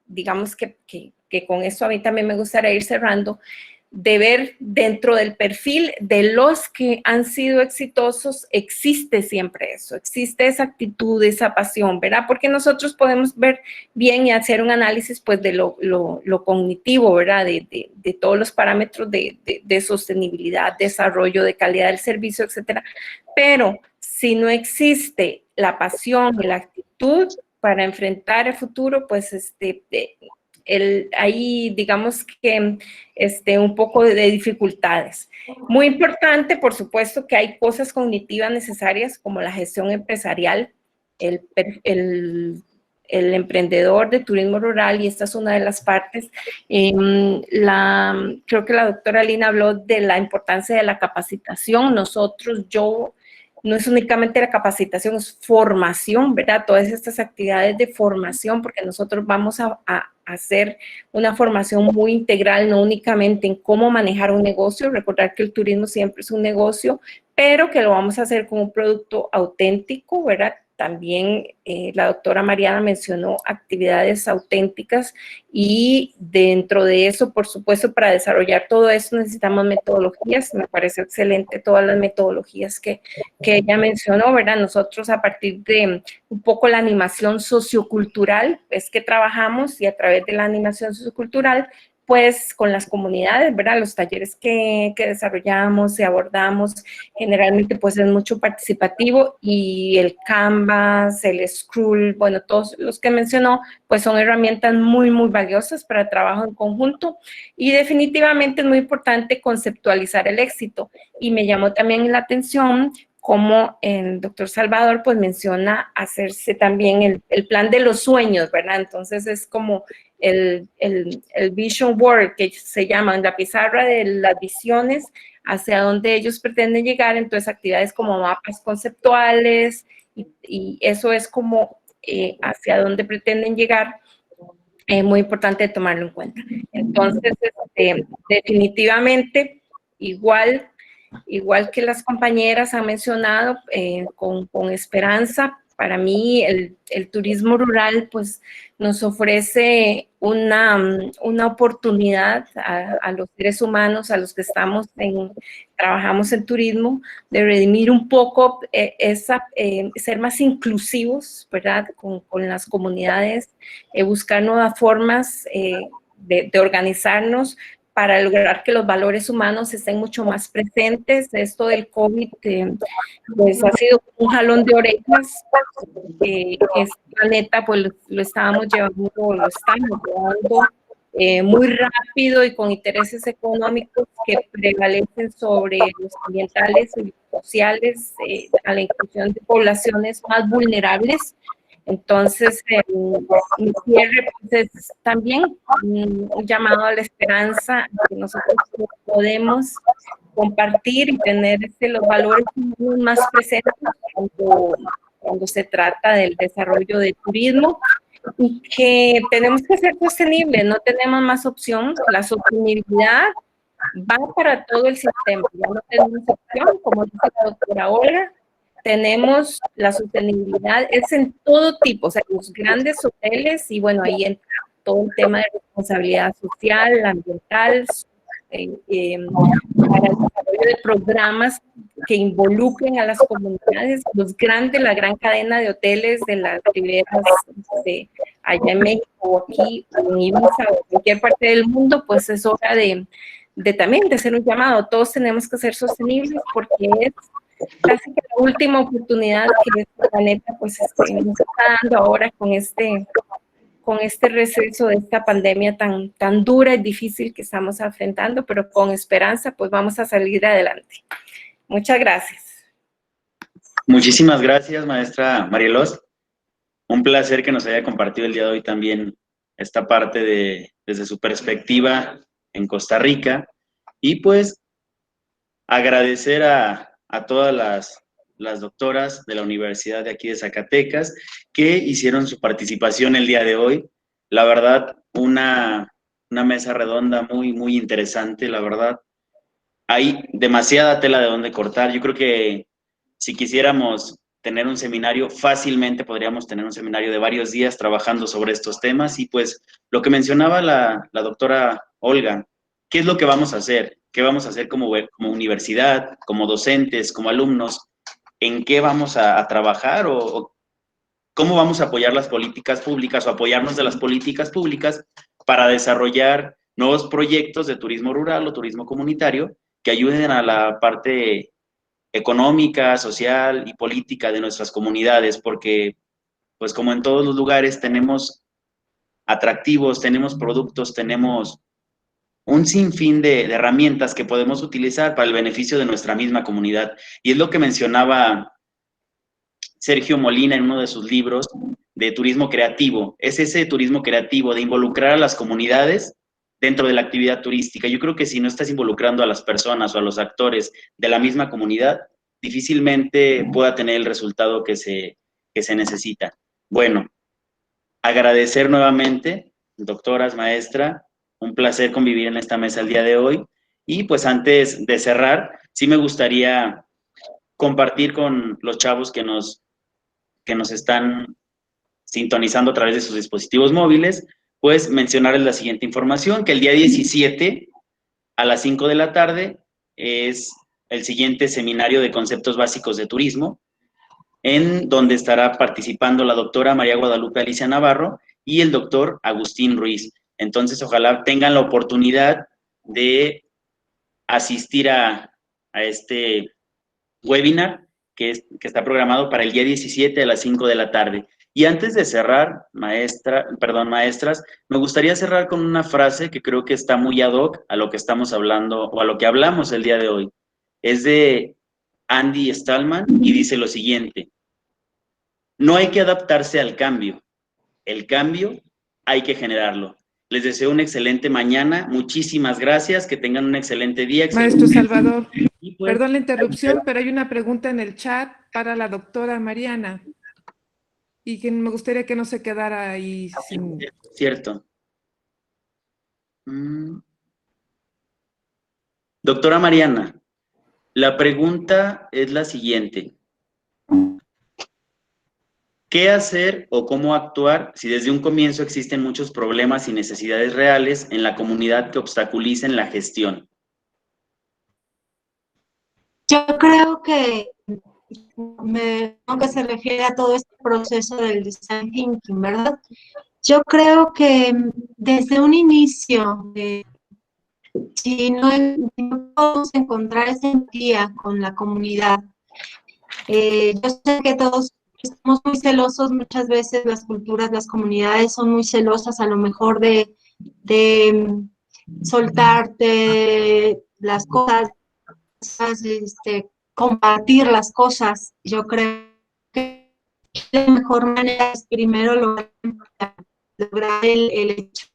digamos que que con eso a mí también me gustaría ir cerrando, de ver dentro del perfil de los que han sido exitosos, existe siempre eso, existe esa actitud, esa pasión, ¿verdad? Porque nosotros podemos ver bien y hacer un análisis, pues, de lo cognitivo, ¿verdad? De todos los parámetros de sostenibilidad, desarrollo, de calidad del servicio, etcétera. Pero si no existe la pasión y la actitud para enfrentar el futuro, pues, ahí digamos que un poco de dificultades. Muy importante, por supuesto, que hay cosas cognitivas necesarias como la gestión empresarial, el emprendedor de turismo rural, y esta es una de las partes. Creo que la doctora Lina habló de la importancia de la capacitación. No es únicamente la capacitación, es formación, ¿verdad? Todas estas actividades de formación, porque nosotros vamos a hacer una formación muy integral, no únicamente en cómo manejar un negocio, recordar que el turismo siempre es un negocio, pero que lo vamos a hacer con un producto auténtico, ¿verdad? También la doctora Mariana mencionó actividades auténticas, y dentro de eso, por supuesto, para desarrollar todo eso necesitamos metodologías. Me parece excelente todas las metodologías que ella mencionó, ¿verdad? Nosotros, a partir de un poco la animación sociocultural, es que trabajamos, y a través de la animación sociocultural, pues con las comunidades, ¿verdad? Los talleres que desarrollamos y abordamos, generalmente pues es mucho participativo, y el Canvas, el Scroll, bueno, todos los que mencionó, pues son herramientas muy, muy valiosas para trabajo en conjunto, y definitivamente es muy importante conceptualizar el éxito. Y me llamó también la atención como el doctor Salvador pues menciona hacerse también el plan de los sueños, ¿verdad? Entonces es como el vision board, que se llama, en la pizarra de las visiones, hacia donde ellos pretenden llegar. Entonces actividades como mapas conceptuales, y eso es como hacia dónde pretenden llegar. Muy importante tomarlo en cuenta. Entonces, definitivamente, igual que las compañeras han mencionado, con esperanza, para mí el turismo rural pues nos ofrece una oportunidad a los seres humanos, a los que trabajamos en turismo, de redimir un poco ser más inclusivos, ¿verdad? Con las comunidades, buscar nuevas formas de organizarnos, para lograr que los valores humanos estén mucho más presentes. Esto del COVID pues ha sido un jalón de orejas. Este planeta pues lo estamos llevando muy rápido, y con intereses económicos que prevalecen sobre los ambientales y sociales, a la inclusión de poblaciones más vulnerables. Entonces, mi cierre pues, es también un llamado a la esperanza, que nosotros podemos compartir y tener los valores más presentes cuando se trata del desarrollo del turismo, y que tenemos que ser sostenibles, no tenemos más opción. La sostenibilidad va para todo el sistema, ya no tenemos opción, como dice la doctora Olga. Tenemos la sostenibilidad, es en todo tipo, o sea, los grandes hoteles, y bueno, ahí entra todo el tema de responsabilidad social, ambiental, para el desarrollo de programas que involucren a las comunidades, la gran cadena de hoteles de las riberas de allá en México, o aquí, o en Ibiza, o en cualquier parte del mundo. Pues es hora también de hacer un llamado. Todos tenemos que ser sostenibles, porque es casi que la última oportunidad que este planeta pues nos está dando ahora con este receso de esta pandemia tan dura y difícil que estamos enfrentando, pero con esperanza pues vamos a salir adelante. Muchas gracias. Muchísimas gracias, maestra Marielos. Un placer que nos haya compartido el día de hoy también esta parte desde su perspectiva en Costa Rica, y pues agradecer a todas las doctoras de la Universidad de aquí de Zacatecas que hicieron su participación el día de hoy. La verdad, una mesa redonda muy, muy interesante, la verdad. Hay demasiada tela de donde cortar. Yo creo que si quisiéramos tener un seminario, fácilmente podríamos tener un seminario de varios días trabajando sobre estos temas y pues lo que mencionaba la doctora Olga, ¿qué es lo que vamos a hacer? ¿Qué vamos a hacer como universidad, como docentes, como alumnos? ¿En qué vamos a trabajar o cómo vamos a apoyar las políticas públicas o apoyarnos de las políticas públicas para desarrollar nuevos proyectos de turismo rural o turismo comunitario que ayuden a la parte económica, social y política de nuestras comunidades? Porque, pues como en todos los lugares, tenemos atractivos, tenemos productos, tenemos un sinfín de herramientas que podemos utilizar para el beneficio de nuestra misma comunidad. Y es lo que mencionaba Sergio Molina en uno de sus libros de turismo creativo. Es ese turismo creativo de involucrar a las comunidades dentro de la actividad turística. Yo creo que si no estás involucrando a las personas o a los actores de la misma comunidad, difícilmente pueda tener el resultado que se necesita. Bueno, agradecer nuevamente, doctoras, maestra, un placer convivir en esta mesa el día de hoy. Y pues antes de cerrar, sí me gustaría compartir con los chavos que nos están sintonizando a través de sus dispositivos móviles, pues mencionarles la siguiente información, que el día 17 a las 5 de la tarde es el siguiente seminario de conceptos básicos de turismo, en donde estará participando la doctora María Guadalupe Alicia Navarro y el doctor Agustín Ruiz. Entonces, ojalá tengan la oportunidad de asistir a este webinar que está programado para el día 17 a las 5 de la tarde. Y antes de cerrar, maestras, me gustaría cerrar con una frase que creo que está muy ad hoc a lo que estamos hablando o a lo que hablamos el día de hoy. Es de Andy Stallman y dice lo siguiente: no hay que adaptarse al cambio, el cambio hay que generarlo. Les deseo una excelente mañana, muchísimas gracias, que tengan un excelente día. Maestro Salvador, y pues, perdón la interrupción, pero hay una pregunta en el chat para la doctora Mariana y que me gustaría que no se quedara ahí sin... Cierto. Doctora Mariana, la pregunta es la siguiente. ¿Qué hacer o cómo actuar si desde un comienzo existen muchos problemas y necesidades reales en la comunidad que obstaculicen la gestión? Yo creo que se refiere a todo este proceso del design thinking, ¿verdad? Yo creo que desde un inicio, si no podemos encontrar esa empatía con la comunidad, yo sé que todos estamos muy celosos, muchas veces las culturas, las comunidades son muy celosas a lo mejor de soltarte las cosas, compartir las cosas. Yo creo que la mejor manera es primero lograr el hecho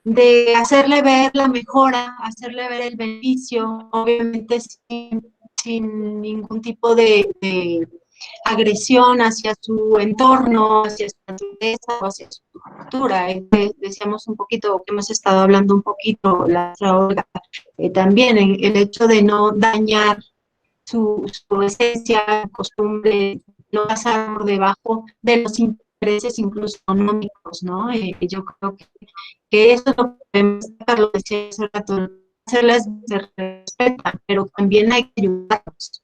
de hacerle ver la mejora, hacerle ver el beneficio, obviamente sin ningún tipo de agresión hacia su entorno, hacia su naturaleza o hacia su cultura. Decíamos un poquito, que hemos estado hablando un poquito, también el hecho de no dañar su esencia, costumbre, no pasar por debajo de los intereses incluso económicos, ¿no? Yo creo que eso es lo que podemos sacar, lo decía hace rato, hacerles se respetan, pero también hay que ayudarlos.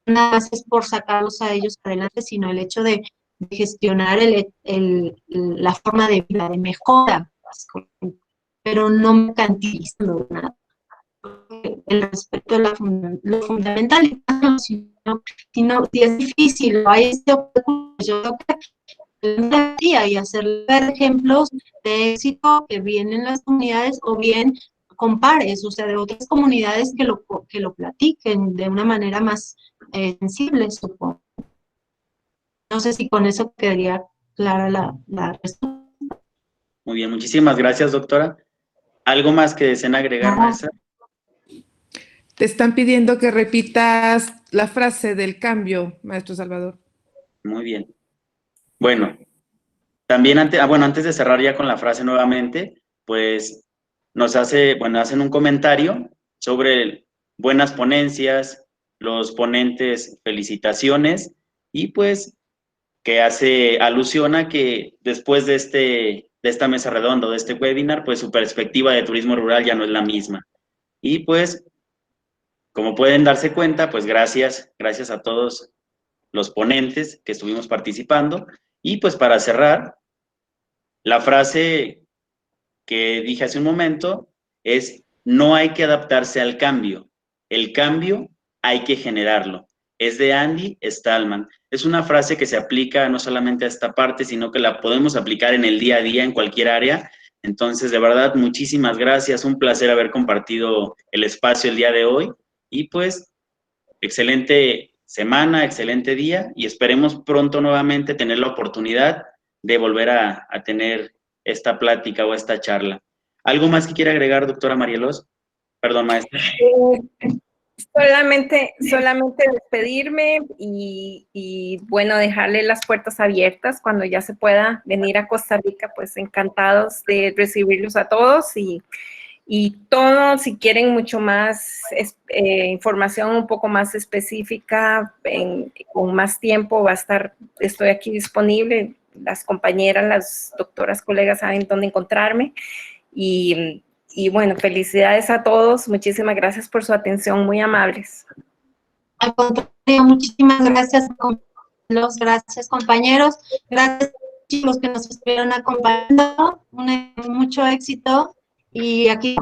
Nada más es por sacarlos a ellos adelante, sino el hecho de gestionar la forma de vida, de mejora, pero no mercantilizando nada. El respeto es lo fundamental, si es difícil, hay este obstáculo, yo creo que y hacer ver ejemplos de éxito que vienen las comunidades o bien compares, o sea, de otras comunidades que lo platiquen de una manera más sensible, supongo. No sé si con eso quedaría clara la respuesta. Muy bien, muchísimas gracias, doctora. ¿Algo más que deseen agregar, maestra? Te están pidiendo que repitas la frase del cambio, maestro Salvador. Muy bien. Bueno, también antes de cerrar ya con la frase nuevamente, pues hacen un comentario sobre buenas ponencias, los ponentes felicitaciones y pues que hace alusión a que después de esta mesa redonda, de este webinar, pues su perspectiva de turismo rural ya no es la misma. Y pues, como pueden darse cuenta, pues gracias a todos los ponentes que estuvimos participando. Y pues para cerrar, la frase que dije hace un momento es: no hay que adaptarse al cambio, el cambio hay que generarlo. Es de Andy Stallman. Es una frase que se aplica no solamente a esta parte, sino que la podemos aplicar en el día a día, en cualquier área. Entonces, de verdad, muchísimas gracias. Un placer haber compartido el espacio el día de hoy. Y pues, excelente semana, excelente día, y esperemos pronto nuevamente tener la oportunidad de volver a tener esta plática o esta charla. ¿Algo más que quiera agregar, doctora Marielos? Perdón, maestra. Solamente despedirme y bueno, dejarle las puertas abiertas cuando ya se pueda venir a Costa Rica, pues encantados de recibirlos a todos y todos, si quieren mucho más información un poco más específica, con más tiempo estoy aquí disponible. Las compañeras, las doctoras, colegas saben dónde encontrarme y bueno, felicidades a todos. Muchísimas gracias por su atención, muy amables. Al contrario, muchísimas gracias, gracias compañeros, gracias a los que nos estuvieron acompañando, mucho éxito y aquí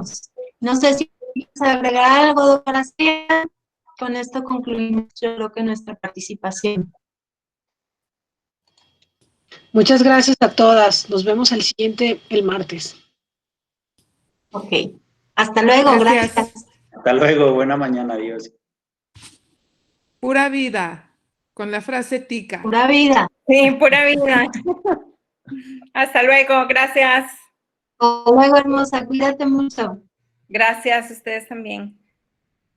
no sé si quieres agregar algo, doctora Cia. Con esto concluimos yo creo que nuestra participación. Muchas gracias a todas. Nos vemos el martes. Ok. Hasta luego, gracias. Hasta luego, buena mañana, adiós. Pura vida, con la frase tica. Pura vida. Sí, pura vida. Hasta luego, gracias. Hasta luego, hermosa, cuídate mucho. Gracias, ustedes también.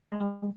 Chao.